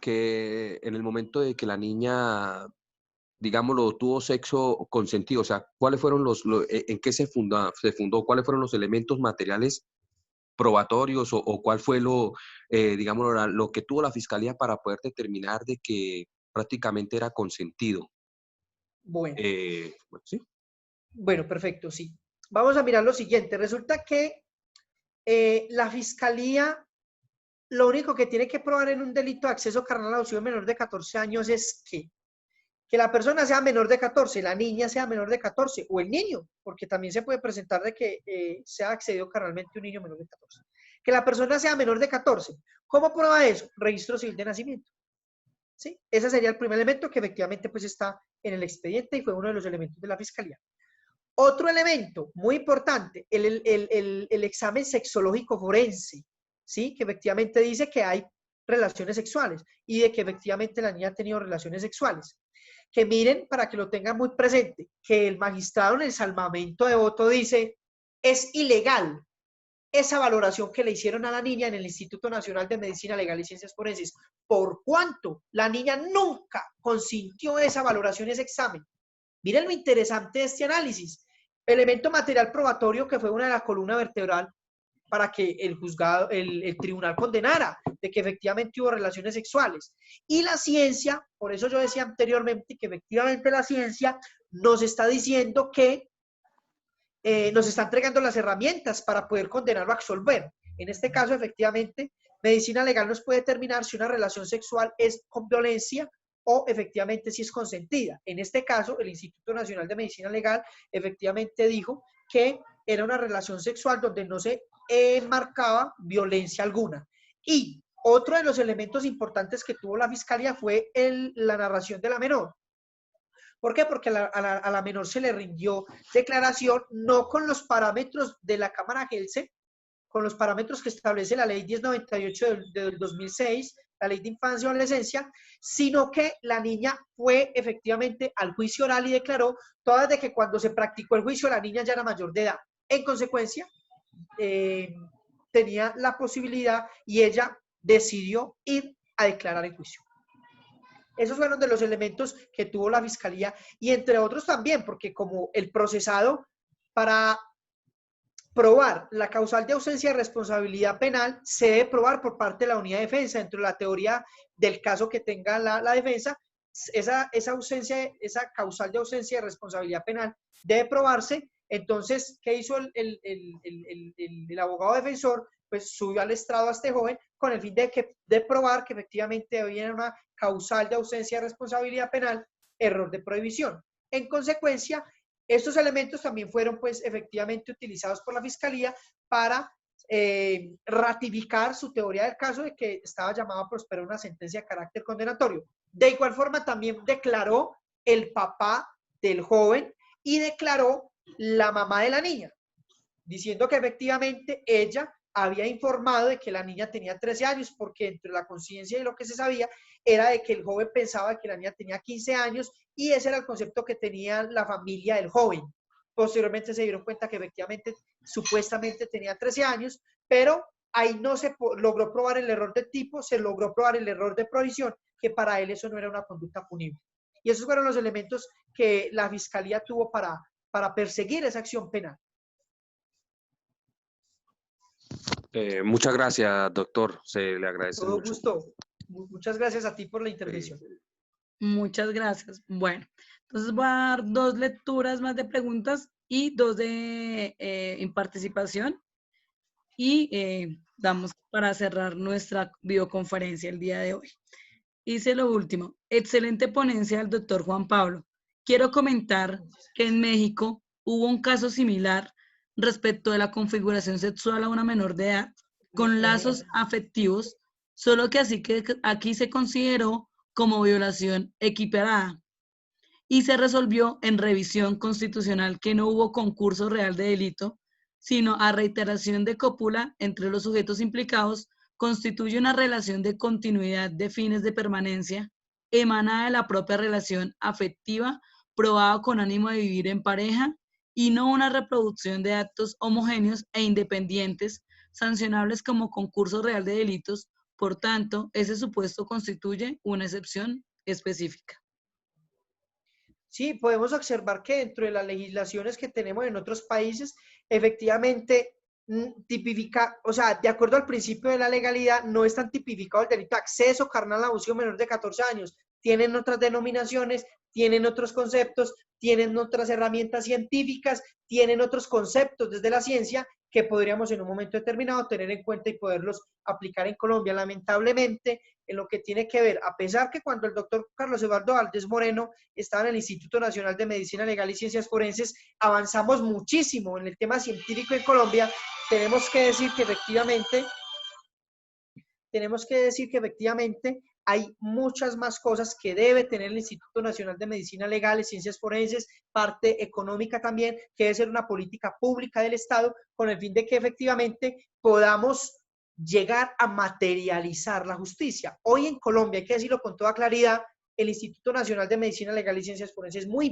en el momento de que la niña, digámoslo, tuvo sexo consentido? O sea, ¿cuáles fueron en qué se fundó, cuáles fueron los elementos materiales probatorios o cuál fue digámoslo, lo que tuvo la fiscalía para poder determinar de que prácticamente era consentido? Bueno, Sí. bueno, perfecto, sí. Vamos a mirar lo siguiente. Resulta que la fiscalía lo único que tiene que probar en un delito de acceso carnal abusivo menor de 14 años es que la persona sea menor de 14, la niña sea menor de 14 o el niño, porque también se puede presentar de que sea accedido carnalmente un niño menor de 14. Que la persona sea menor de 14. ¿Cómo prueba eso? Registro civil de nacimiento. ¿Sí? Ese sería el primer elemento que efectivamente pues está en el expediente y fue uno de los elementos de la fiscalía. Otro elemento muy importante, el examen sexológico forense, ¿sí? Que efectivamente dice que hay relaciones sexuales y de que efectivamente la niña ha tenido relaciones sexuales. Que miren, para que lo tengan muy presente, que el magistrado en el salvamento de voto dice, es ilegal esa valoración que le hicieron a la niña en el Instituto Nacional de Medicina Legal y Ciencias Forenses, por cuanto la niña nunca consintió esa valoración, ese examen. Miren lo interesante de este análisis. Elemento material probatorio que fue una de la columna vertebral para que el juzgado, el tribunal condenara de que efectivamente hubo relaciones sexuales. Y la ciencia, por eso yo decía anteriormente que efectivamente la ciencia nos está diciendo que nos está entregando las herramientas para poder condenarlo a absolver. En este caso, efectivamente, medicina legal nos puede determinar si una relación sexual es con violencia o efectivamente si es consentida. En este caso, el Instituto Nacional de Medicina Legal efectivamente dijo que era una relación sexual donde no se enmarcaba violencia alguna. Y otro de los elementos importantes que tuvo la fiscalía fue la narración de la menor. ¿Por qué? Porque a la menor se le rindió declaración no con los parámetros de la Cámara Gelse, con los parámetros que establece la Ley 1098 del 2006, la Ley de Infancia y Adolescencia, sino que la niña fue efectivamente al juicio oral y declaró todas de que cuando se practicó el juicio la niña ya era mayor de edad. En consecuencia, tenía la posibilidad y ella decidió ir a declarar en juicio. Esos fueron de los elementos que tuvo la fiscalía y entre otros también, porque como el procesado para probar la causal de ausencia de responsabilidad penal se debe probar por parte de la unidad de defensa dentro de la teoría del caso que tenga la defensa. Esa causal de ausencia de responsabilidad penal debe probarse. Entonces, ¿qué hizo el abogado defensor? Pues subió al estrado a este joven con el fin de probar que efectivamente había una causal de ausencia de responsabilidad penal, error de prohibición. En consecuencia, estos elementos también fueron pues efectivamente utilizados por la Fiscalía para ratificar su teoría del caso de que estaba llamado a prosperar una sentencia de carácter condenatorio. De igual forma también declaró el papá del joven y declaró la mamá de la niña, diciendo que efectivamente ella había informado de que la niña tenía 13 años, porque entre la conciencia y lo que se sabía era de que el joven pensaba que la niña tenía 15 años y ese era el concepto que tenía la familia del joven. Posteriormente se dieron cuenta que efectivamente, supuestamente tenía 13 años, pero ahí no se logró probar el error de tipo, se logró probar el error de provisión, que para él eso no era una conducta punible. Y esos fueron los elementos que la Fiscalía tuvo para perseguir esa acción penal. Muchas gracias, doctor. Se le agradece Todo mucho. gusto. Muchas gracias a ti por la intervención. Muchas gracias. Bueno, entonces voy a dar 2 lecturas más de preguntas y 2 de participación y damos para cerrar nuestra videoconferencia el día de hoy. Hice lo último. Excelente ponencia del doctor Juan Pablo. Quiero comentar que en México hubo un caso similar respecto de la configuración sexual a una menor de edad con lazos afectivos, solo que así que aquí se consideró como violación equiparada y se resolvió en revisión constitucional que no hubo concurso real de delito, sino a reiteración de cópula entre los sujetos implicados constituye una relación de continuidad de fines de permanencia emanada de la propia relación afectiva probada con ánimo de vivir en pareja y no una reproducción de actos homogéneos e independientes sancionables como concurso real de delitos. Por tanto, ese supuesto constituye una excepción específica. Sí, podemos observar que dentro de las legislaciones que tenemos en otros países, efectivamente tipifica, o sea, de acuerdo al principio de la legalidad, no es tan tipificado el delito de acceso carnal a abusivo menor de 14 años. Tienen otras denominaciones, tienen otros conceptos, tienen otras herramientas científicas, tienen otros conceptos desde la ciencia que podríamos en un momento determinado tener en cuenta y poderlos aplicar en Colombia. Lamentablemente, en lo que tiene que ver, a pesar que cuando el doctor Carlos Eduardo Valdés Moreno estaba en el Instituto Nacional de Medicina Legal y Ciencias Forenses, avanzamos muchísimo en el tema científico en Colombia, tenemos que decir que efectivamente hay muchas más cosas que debe tener el Instituto Nacional de Medicina Legal y Ciencias Forenses, parte económica también, que debe ser una política pública del Estado, con el fin de que efectivamente podamos llegar a materializar la justicia. Hoy en Colombia, hay que decirlo con toda claridad, el Instituto Nacional de Medicina Legal y Ciencias Forenses es muy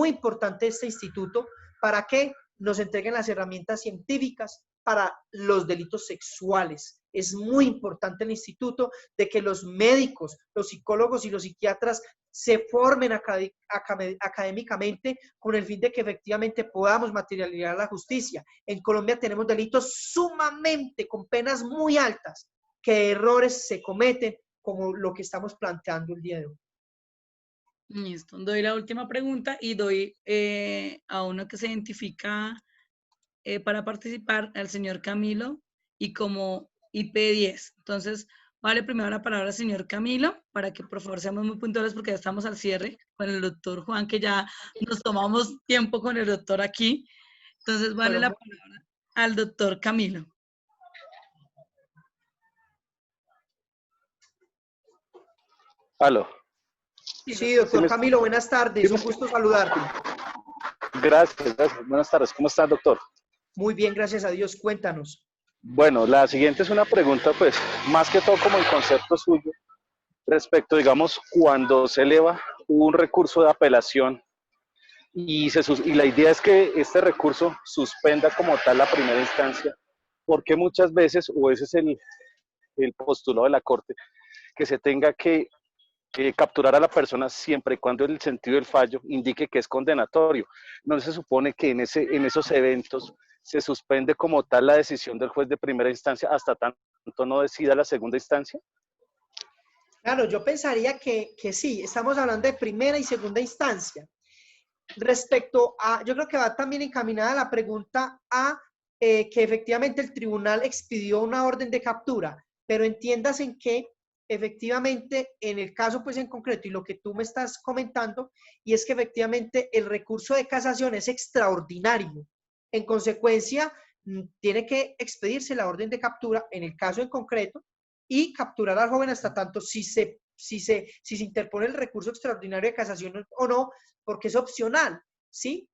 importante este instituto para que nos entreguen las herramientas científicas para los delitos sexuales. Es muy importante el instituto de que los médicos, los psicólogos y los psiquiatras se formen académicamente con el fin de que efectivamente podamos materializar la justicia. En Colombia tenemos delitos sumamente con penas muy altas, que errores se cometen como lo que estamos planteando el día de hoy. Listo, doy la última pregunta y doy a uno que se identifica para participar, al señor Camilo, y como IP10. Entonces, vale primero la palabra al señor Camilo, para que por favor seamos muy puntuales porque ya estamos al cierre con el doctor Juan, que ya nos tomamos tiempo con el doctor aquí. Entonces, vale la palabra al doctor Camilo. Aló. Sí, doctor Camilo, buenas tardes, un gusto saludarte. Gracias. Buenas tardes. ¿Cómo está, doctor? Muy bien, gracias a Dios. Cuéntanos. Bueno, la siguiente es una pregunta, pues, más que todo como el concepto suyo, respecto, digamos, cuando se eleva un recurso de apelación y la idea es que este recurso suspenda como tal la primera instancia, porque muchas veces, o ese es el postulado de la Corte, que se tenga que capturar a la persona siempre y cuando el sentido del fallo indique que es condenatorio. No se supone que en esos eventos se suspende como tal la decisión del juez de primera instancia hasta tanto no decida la segunda instancia. Claro, yo pensaría que sí, estamos hablando de primera y segunda instancia. Respecto a, yo creo que va también encaminada la pregunta a que efectivamente el tribunal expidió una orden de captura, pero entiendas en que efectivamente en el caso pues en concreto y lo que tú me estás comentando, y es que efectivamente el recurso de casación es extraordinario. En consecuencia, tiene que expedirse la orden de captura en el caso en concreto y capturar al joven hasta tanto si se interpone el recurso extraordinario de casación o no, porque es opcional, ¿sí?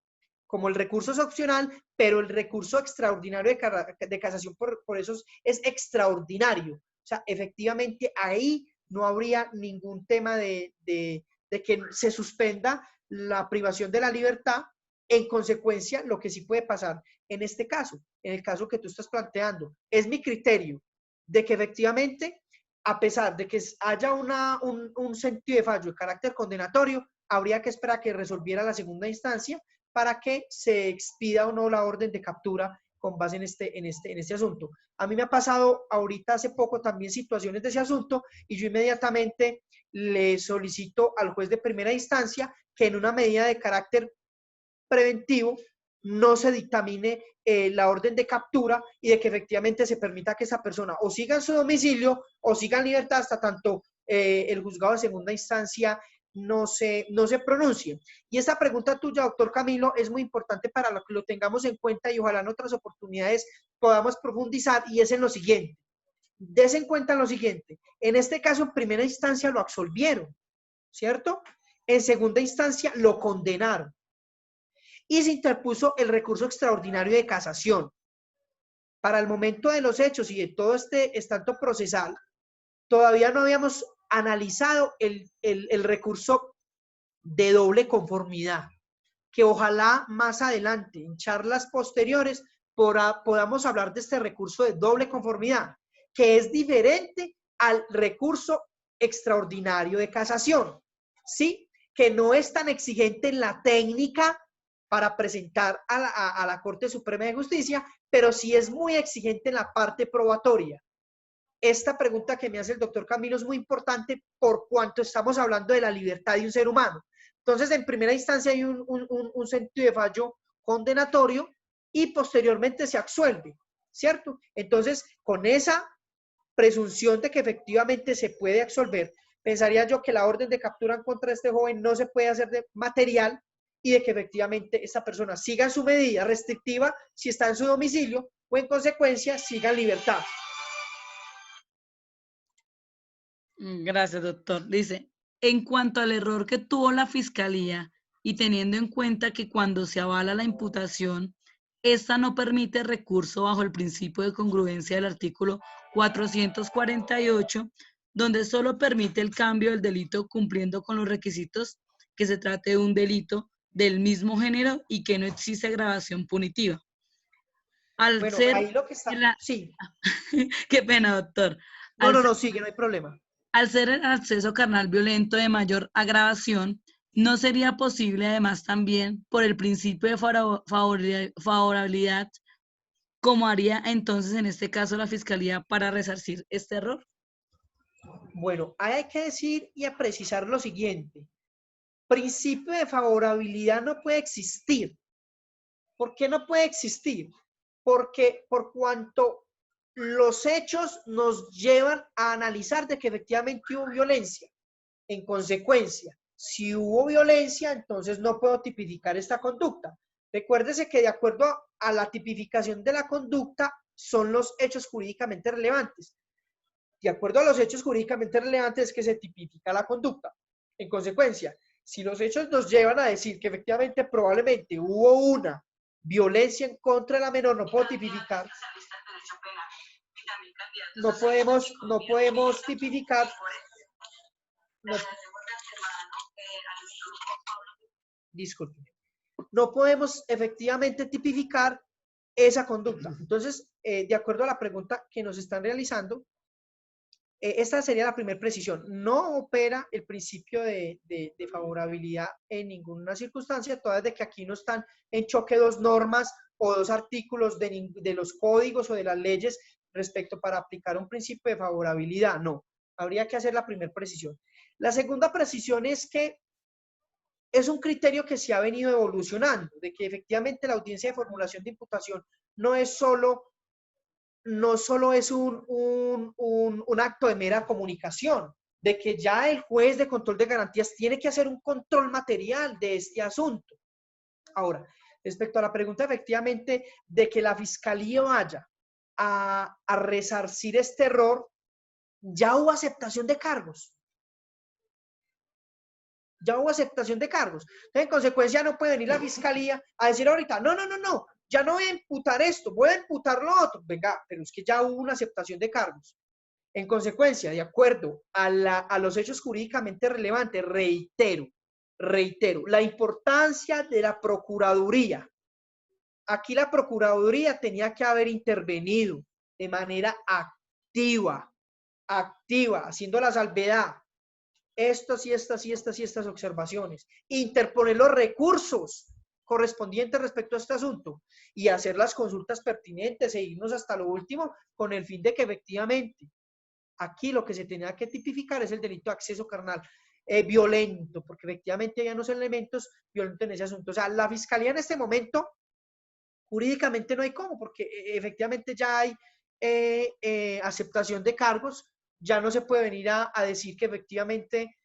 Como el recurso es opcional, pero el recurso extraordinario de casación por eso es extraordinario. O sea, efectivamente ahí no habría ningún tema de que se suspenda la privación de la libertad. En consecuencia, lo que sí puede pasar en este caso, en el caso que tú estás planteando, es mi criterio de que efectivamente, a pesar de que haya un sentido de fallo de carácter condenatorio, habría que esperar a que resolviera la segunda instancia para que se expida o no la orden de captura con base en este asunto. A mí me ha pasado ahorita hace poco también situaciones de ese asunto y yo inmediatamente le solicito al juez de primera instancia que en una medida de carácter preventivo no se dictamine la orden de captura y de que efectivamente se permita que esa persona o siga en su domicilio o siga en libertad hasta tanto el juzgado de segunda instancia no se pronuncie. Y esta pregunta tuya, doctor Camilo, es muy importante para que lo tengamos en cuenta y ojalá en otras oportunidades podamos profundizar, y es en lo siguiente. Des en cuenta lo siguiente. En este caso, en primera instancia lo absolvieron, ¿cierto? En segunda instancia lo condenaron. Y se interpuso el recurso extraordinario de casación. Para el momento de los hechos y de todo este estanto procesal, todavía no habíamos analizado el recurso de doble conformidad, que ojalá más adelante, en charlas posteriores, podamos hablar de este recurso de doble conformidad, que es diferente al recurso extraordinario de casación, ¿sí? Que no es tan exigente en la técnica para presentar a la Corte Suprema de Justicia, pero sí es muy exigente en la parte probatoria. Esta pregunta que me hace el doctor Camilo es muy importante por cuanto estamos hablando de la libertad de un ser humano. Entonces, en primera instancia hay un sentido de fallo condenatorio y posteriormente se absuelve, ¿cierto? Entonces, con esa presunción de que efectivamente se puede absolver, pensaría yo que la orden de captura en contra de este joven no se puede hacer de material y de que efectivamente esta persona siga en su medida restrictiva si está en su domicilio o en consecuencia siga en libertad. Gracias, doctor. Dice, en cuanto al error que tuvo la Fiscalía y teniendo en cuenta que cuando se avala la imputación, esta no permite recurso bajo el principio de congruencia del artículo 448, donde solo permite el cambio del delito cumpliendo con los requisitos que se trate de un delito del mismo género y que no existe agravación punitiva. Al Bueno, ser ahí lo que está... Sí. Qué pena, doctor. No, sigue, no hay problema. Al ser el acceso carnal violento de mayor agravación, no sería posible además también por el principio de favorabilidad, como haría entonces en este caso la Fiscalía para resarcir este error. Bueno, hay que decir y a precisar lo siguiente. Principio de favorabilidad no puede existir. ¿Por qué no puede existir? Porque por cuanto los hechos nos llevan a analizar de que efectivamente hubo violencia. En consecuencia, si hubo violencia, entonces no puedo tipificar esta conducta. Recuérdese que de acuerdo a la tipificación de la conducta son los hechos jurídicamente relevantes. De acuerdo a los hechos jurídicamente relevantes es que se tipifica la conducta. En consecuencia, si los hechos nos llevan a decir que efectivamente probablemente hubo una violencia en contra de la menor, no puedo tipificar. No podemos tipificar. Disculpe. No podemos efectivamente tipificar esa conducta. Entonces, de acuerdo a la pregunta que nos están realizando, esta sería la primera precisión. No opera el principio de favorabilidad en ninguna circunstancia, todas de que aquí no están en choque dos normas o dos artículos de los códigos o de las leyes respecto para aplicar un principio de favorabilidad. No, habría que hacer la primera precisión. La segunda precisión es que es un criterio que se ha venido evolucionando, de que efectivamente la audiencia de formulación de imputación no solo es un acto de mera comunicación, de que ya el juez de control de garantías tiene que hacer un control material de este asunto. Ahora, respecto a la pregunta efectivamente de que la Fiscalía vaya a resarcir este error, ya hubo aceptación de cargos. Ya hubo aceptación de cargos. Entonces, en consecuencia, no puede venir la Fiscalía a decir ahorita, no, ya no voy a imputar esto, voy a imputar lo otro. Venga, pero es que ya hubo una aceptación de cargos. En consecuencia, de acuerdo a los hechos jurídicamente relevantes, reitero, la importancia de la Procuraduría. Aquí la Procuraduría tenía que haber intervenido de manera activa, haciendo la salvedad. Estas y estas observaciones. Interponer los recursos correspondientes respecto a este asunto y hacer las consultas pertinentes e irnos hasta lo último con el fin de que efectivamente Aquí lo que se tenía que tipificar es el delito de acceso carnal violento, porque efectivamente hay unos elementos violentos en ese asunto. O sea, la Fiscalía en este momento, jurídicamente no hay cómo, porque efectivamente ya hay aceptación de cargos, ya no se puede venir a decir que efectivamente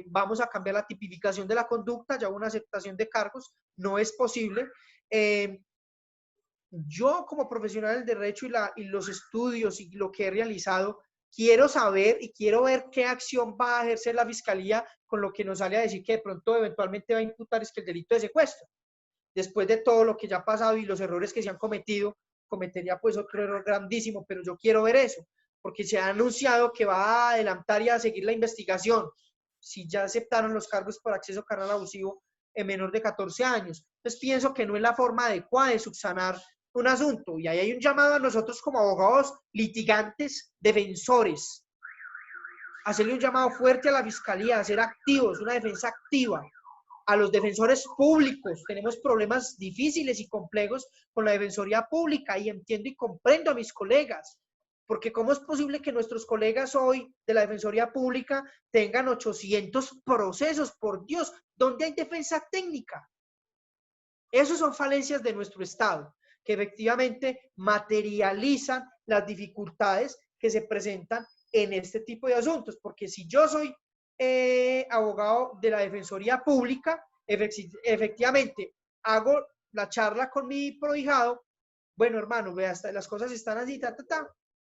vamos a cambiar la tipificación de la conducta, ya hubo una aceptación de cargos, no es posible. Yo como profesional del derecho y los estudios y lo que he realizado, quiero saber y quiero ver qué acción va a ejercer la Fiscalía con lo que nos sale a decir que de pronto eventualmente va a imputar es que el delito de secuestro. Después de todo lo que ya ha pasado y los errores que se han cometido, cometería pues otro error grandísimo, pero yo quiero ver eso, porque se ha anunciado que va a adelantar y a seguir la investigación, si ya aceptaron los cargos por acceso carnal abusivo en menor de 14 años. Entonces pienso que no es la forma adecuada de subsanar un asunto, y ahí hay un llamado a nosotros como abogados litigantes, defensores, hacerle un llamado fuerte a la Fiscalía, a ser activos, una defensa activa. A los defensores públicos, tenemos problemas difíciles y complejos con la defensoría pública y entiendo y comprendo a mis colegas, porque ¿cómo es posible que nuestros colegas hoy de la defensoría pública tengan 800 procesos? Por Dios, ¿dónde hay defensa técnica? Esas son falencias de nuestro Estado, que efectivamente materializan las dificultades que se presentan en este tipo de asuntos, porque si yo soy abogado de la Defensoría Pública, efectivamente hago la charla con mi prohijado, bueno hermano, vea, las cosas están así,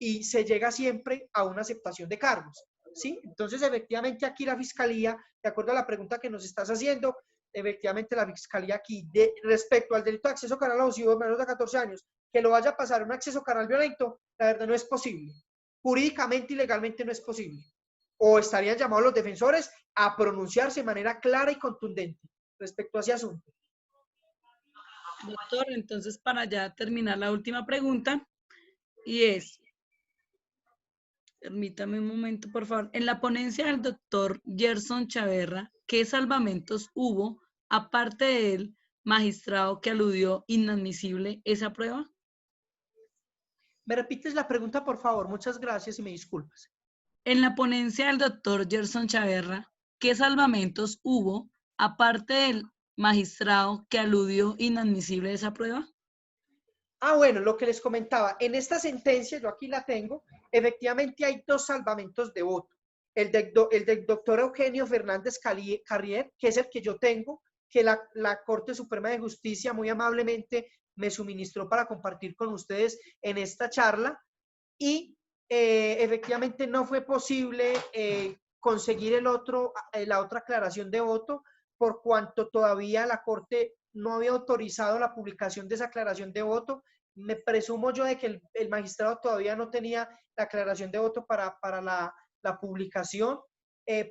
y se llega siempre a una aceptación de cargos, ¿sí? Entonces efectivamente aquí la Fiscalía, de acuerdo a la pregunta que nos estás haciendo, efectivamente la Fiscalía aquí, respecto al delito de acceso carnal abusivo de menores de 14 años, que lo vaya a pasar un acceso carnal violento, la verdad no es posible. Jurídicamente y legalmente no es posible. O estarían llamados los defensores a pronunciarse de manera clara y contundente respecto a ese asunto. Doctor, entonces para ya terminar la última pregunta, y es, permítame un momento, por favor. En la ponencia del doctor Gerson Chaverra, ¿qué salvamentos hubo, aparte del magistrado que aludió inadmisible esa prueba? ¿Me repites la pregunta, por favor? Muchas gracias y me disculpas. En la ponencia del doctor Gerson Chaverra, ¿qué salvamentos hubo, aparte del magistrado que aludió inadmisible esa prueba? Bueno, lo que les comentaba, en esta sentencia, yo aquí la tengo, efectivamente hay dos salvamentos de voto. El del doctor Eugenio Fernández Carrier, que es el que yo tengo, que la Corte Suprema de Justicia muy amablemente me suministró para compartir con ustedes en esta charla, y efectivamente no fue posible conseguir la otra aclaración de voto, por cuanto todavía la Corte no había autorizado la publicación de esa aclaración de voto. Me presumo yo de que el magistrado todavía no tenía la aclaración de voto para la publicación,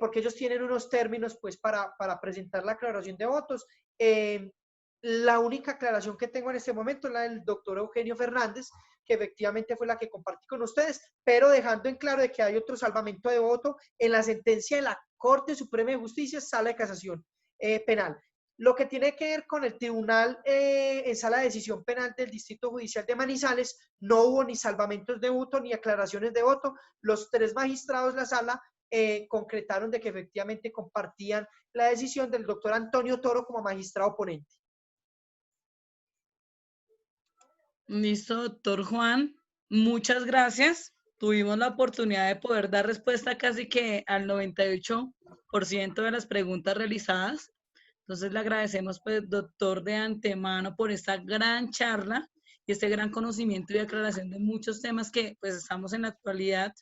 porque ellos tienen unos términos pues para presentar la aclaración de votos. La única aclaración que tengo en este momento es la del doctor Eugenio Fernández, que efectivamente fue la que compartí con ustedes, pero dejando en claro de que hay otro salvamento de voto en la sentencia de la Corte Suprema de Justicia, Sala de Casación Penal. Lo que tiene que ver con el tribunal en sala de decisión penal del Distrito Judicial de Manizales, no hubo ni salvamentos de voto ni aclaraciones de voto. Los tres magistrados de la sala concretaron de que efectivamente compartían la decisión del doctor Antonio Toro como magistrado ponente. Listo, doctor Juan. Muchas gracias. Tuvimos la oportunidad de poder dar respuesta casi que al 98% de las preguntas realizadas. Entonces le agradecemos, pues, doctor, de antemano por esta gran charla y este gran conocimiento y aclaración de muchos temas que, pues, estamos en la actualidad.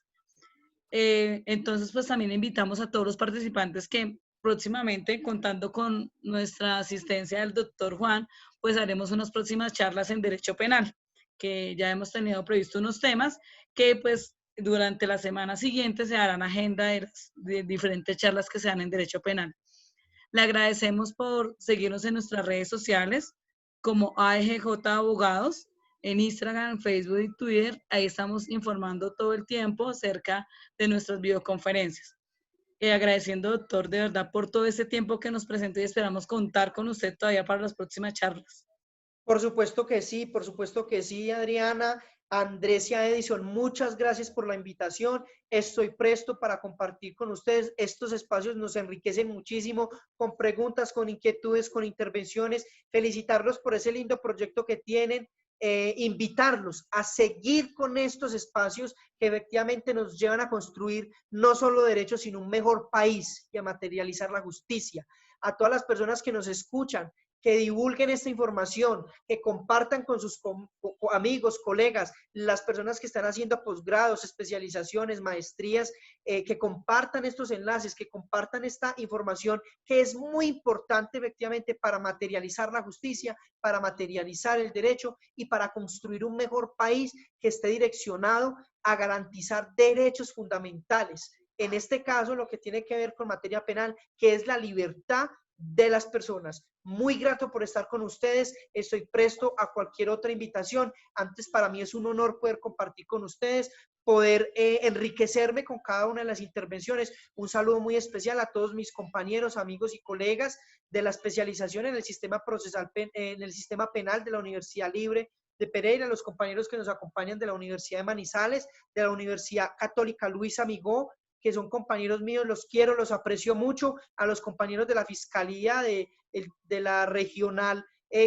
Entonces, pues, también invitamos a todos los participantes que próximamente, contando con nuestra asistencia del doctor Juan, pues haremos unas próximas charlas en Derecho Penal, que ya hemos tenido previsto unos temas que, pues, durante la semana siguiente se harán agenda de diferentes charlas que se dan en Derecho Penal. Le agradecemos por seguirnos en nuestras redes sociales como AEGJ Abogados, en Instagram, Facebook y Twitter. Ahí estamos informando todo el tiempo acerca de nuestras videoconferencias. Agradeciendo, doctor, de verdad, por todo este tiempo que nos presentó y esperamos contar con usted todavía para las próximas charlas. Por supuesto que sí, Adriana. Andrés y a Edison, muchas gracias por la invitación. Estoy presto para compartir con ustedes. Estos espacios nos enriquecen muchísimo con preguntas, con inquietudes, con intervenciones. Felicitarlos por ese lindo proyecto que tienen. Invitarlos a seguir con estos espacios que efectivamente nos llevan a construir no solo derechos, sino un mejor país y a materializar la justicia. A todas las personas que nos escuchan, que divulguen esta información, que compartan con sus amigos, colegas, las personas que están haciendo posgrados, especializaciones, maestrías, que compartan estos enlaces, que compartan esta información que es muy importante efectivamente para materializar la justicia, para materializar el derecho y para construir un mejor país que esté direccionado a garantizar derechos fundamentales. En este caso, lo que tiene que ver con materia penal, que es la libertad de las personas. Muy grato por estar con ustedes. Estoy presto a cualquier otra invitación. Antes, para mí es un honor poder compartir con ustedes, poder enriquecerme con cada una de las intervenciones. Un saludo muy especial a todos mis compañeros, amigos y colegas de la especialización en el sistema procesal, en el sistema penal de la Universidad Libre de Pereira, los compañeros que nos acompañan de la Universidad de Manizales, de la Universidad Católica Luis Amigó, que son compañeros míos, los quiero, los aprecio mucho, a los compañeros de la Fiscalía de la Regional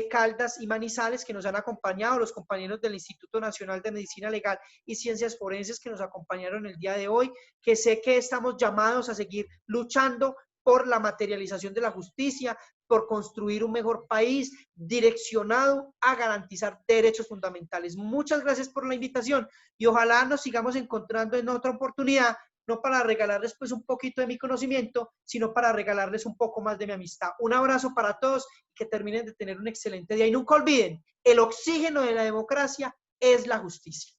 Caldas y Manizales que nos han acompañado, los compañeros del Instituto Nacional de Medicina Legal y Ciencias Forenses que nos acompañaron el día de hoy, que sé que estamos llamados a seguir luchando por la materialización de la justicia, por construir un mejor país direccionado a garantizar derechos fundamentales. Muchas gracias por la invitación y ojalá nos sigamos encontrando en otra oportunidad, no para regalarles pues un poquito de mi conocimiento, sino para regalarles un poco más de mi amistad. Un abrazo para todos y que terminen de tener un excelente día. Y nunca olviden, el oxígeno de la democracia es la justicia.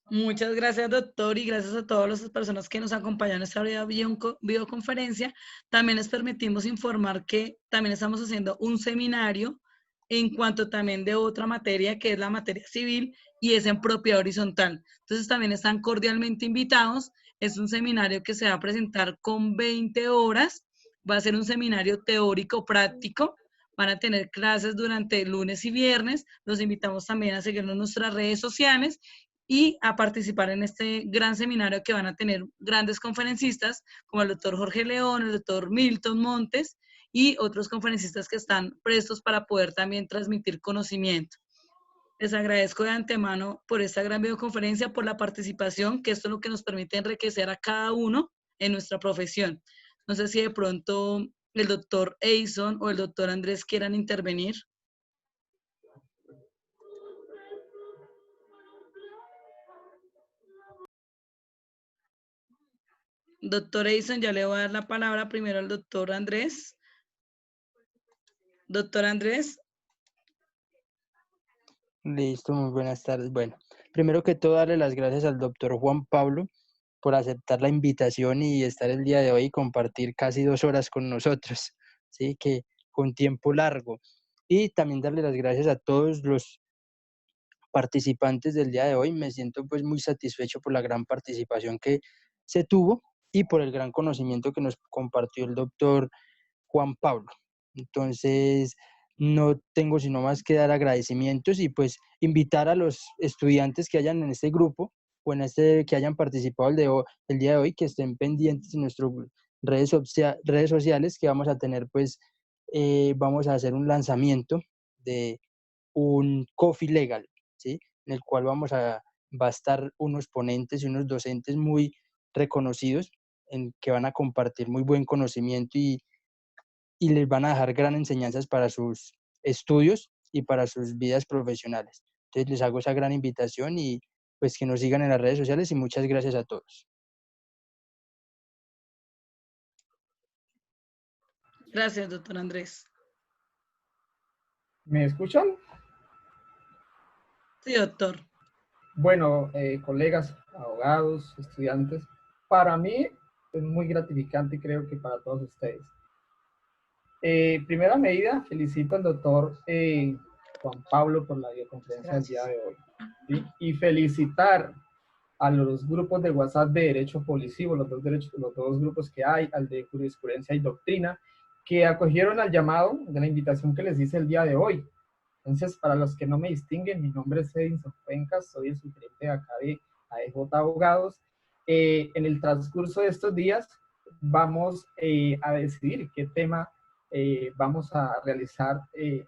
Muchas gracias, doctor, y gracias a todas las personas que nos acompañan en esta videoconferencia. También les permitimos informar que también estamos haciendo un seminario en cuanto también de otra materia, que es la materia civil, y es en propiedad horizontal. Entonces, también están cordialmente invitados. Es un seminario que se va a presentar con 20 horas. Va a ser un seminario teórico práctico. Van a tener clases durante lunes y viernes. Los invitamos también a seguirnos en nuestras redes sociales y a participar en este gran seminario que van a tener grandes conferencistas como el doctor Jorge León, el doctor Milton Montes y otros conferencistas que están prestos para poder también transmitir conocimiento. Les agradezco de antemano por esta gran videoconferencia, por la participación, que esto es lo que nos permite enriquecer a cada uno en nuestra profesión. No sé si de pronto el doctor Edison o el doctor Andrés quieran intervenir. Doctor Edison, ya le voy a dar la palabra primero al doctor Andrés. Doctor Andrés. Listo, muy buenas tardes. Bueno, primero que todo, darle las gracias al doctor Juan Pablo por aceptar la invitación y estar el día de hoy y compartir casi 2 horas con nosotros, ¿sí? Que con tiempo largo. Y también darle las gracias a todos los participantes del día de hoy. Me siento pues muy satisfecho por la gran participación que se tuvo y por el gran conocimiento que nos compartió el doctor Juan Pablo. Entonces, no tengo sino más que dar agradecimientos y pues invitar a los estudiantes que hayan en este grupo o en que hayan participado el día de hoy, que estén pendientes en nuestras redes sociales, que vamos a tener pues, vamos a hacer un lanzamiento de un Coffee Legal, ¿sí? En el cual va a estar unos ponentes y unos docentes muy reconocidos en que van a compartir muy buen conocimiento y les van a dejar gran enseñanzas para sus estudios y para sus vidas profesionales. Entonces les hago esa gran invitación y pues que nos sigan en las redes sociales y muchas gracias a todos. Gracias, doctor Andrés. ¿Me escuchan? Sí, doctor. Bueno, colegas, abogados, estudiantes, para mí es muy gratificante y creo que para todos ustedes. Primera medida, felicito al doctor Juan Pablo por la videoconferencia del día de hoy, ¿sí? Y felicitar a los grupos de WhatsApp de Derecho Policivo, los dos grupos que hay, al de Jurisprudencia y Doctrina, que acogieron al llamado de la invitación que les hice el día de hoy. Entonces, para los que no me distinguen, mi nombre es Edinson Cuencas, soy el suplente de acá de AEJ Abogados. En el transcurso de estos días vamos a decidir qué tema vamos a realizar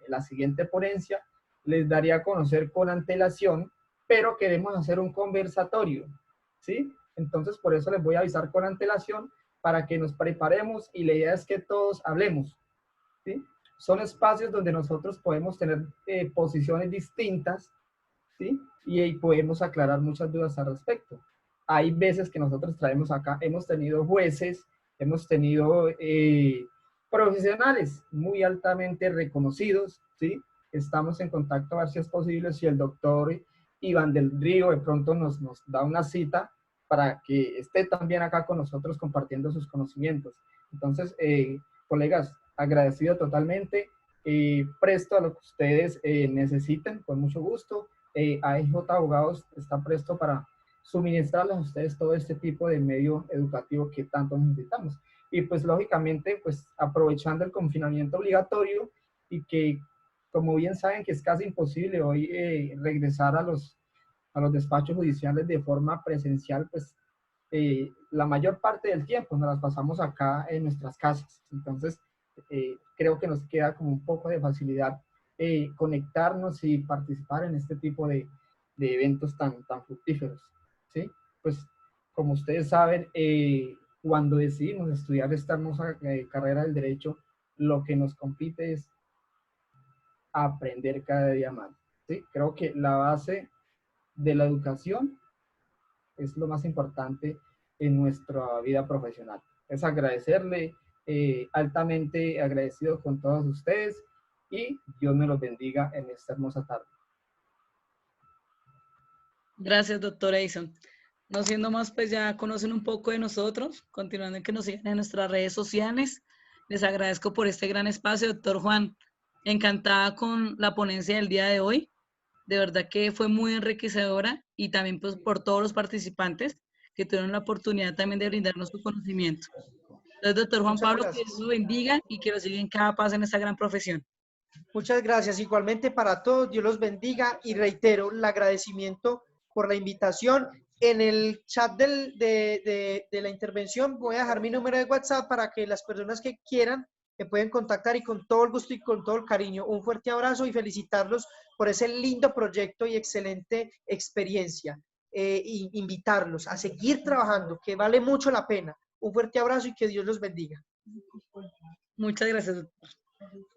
la siguiente ponencia. Les daría a conocer con antelación, pero queremos hacer un conversatorio, ¿sí? Entonces, por eso les voy a avisar con antelación para que nos preparemos y la idea es que todos hablemos, ¿sí? Son espacios donde nosotros podemos tener posiciones distintas, ¿sí? Y podemos aclarar muchas dudas al respecto. Hay veces que nosotros traemos acá, hemos tenido jueces, hemos tenido profesionales muy altamente reconocidos, ¿sí? Estamos en contacto a ver si es posible, si el doctor Iván del Río de pronto nos da una cita para que esté también acá con nosotros compartiendo sus conocimientos. Entonces, colegas, agradecido totalmente, presto a lo que ustedes necesiten, con mucho gusto. AEJ Abogados está presto para suministrarles a ustedes todo este tipo de medio educativo que tanto necesitamos. Y pues lógicamente, pues aprovechando el confinamiento obligatorio y que, como bien saben, que es casi imposible hoy regresar a los despachos judiciales de forma presencial, pues la mayor parte del tiempo nos las pasamos acá en nuestras casas. Entonces, creo que nos queda como un poco de facilidad conectarnos y participar en este tipo de eventos tan fructíferos, ¿sí? Pues, como ustedes saben, cuando decidimos estudiar esta hermosa carrera del derecho, lo que nos compete es aprender cada día más, ¿sí? Creo que la base de la educación es lo más importante en nuestra vida profesional. Es agradecerle, altamente agradecido con todos ustedes y Dios me los bendiga en esta hermosa tarde. Gracias, doctor Edison. No siendo más, pues ya conocen un poco de nosotros, continuando en que nos sigan en nuestras redes sociales. Les agradezco por este gran espacio, doctor Juan. Encantada con la ponencia del día de hoy. De verdad que fue muy enriquecedora y también pues, por todos los participantes que tuvieron la oportunidad también de brindarnos su conocimiento. Entonces, doctor Juan Muchas Pablo, que gracias. Dios lo bendiga y que lo siga en cada paso en esta gran profesión. Muchas gracias. Igualmente para todos, Dios los bendiga y reitero el agradecimiento por la invitación. En el chat de la intervención voy a dejar mi número de WhatsApp para que las personas que quieran me pueden contactar y con todo el gusto y con todo el cariño. Un fuerte abrazo y felicitarlos por ese lindo proyecto y excelente experiencia. Y invitarlos a seguir trabajando, que vale mucho la pena. Un fuerte abrazo y que Dios los bendiga. Muchas gracias, doctor.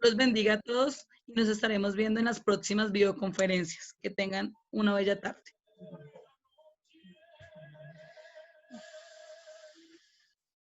Los bendiga a todos y nos estaremos viendo en las próximas videoconferencias. Que tengan una bella tarde.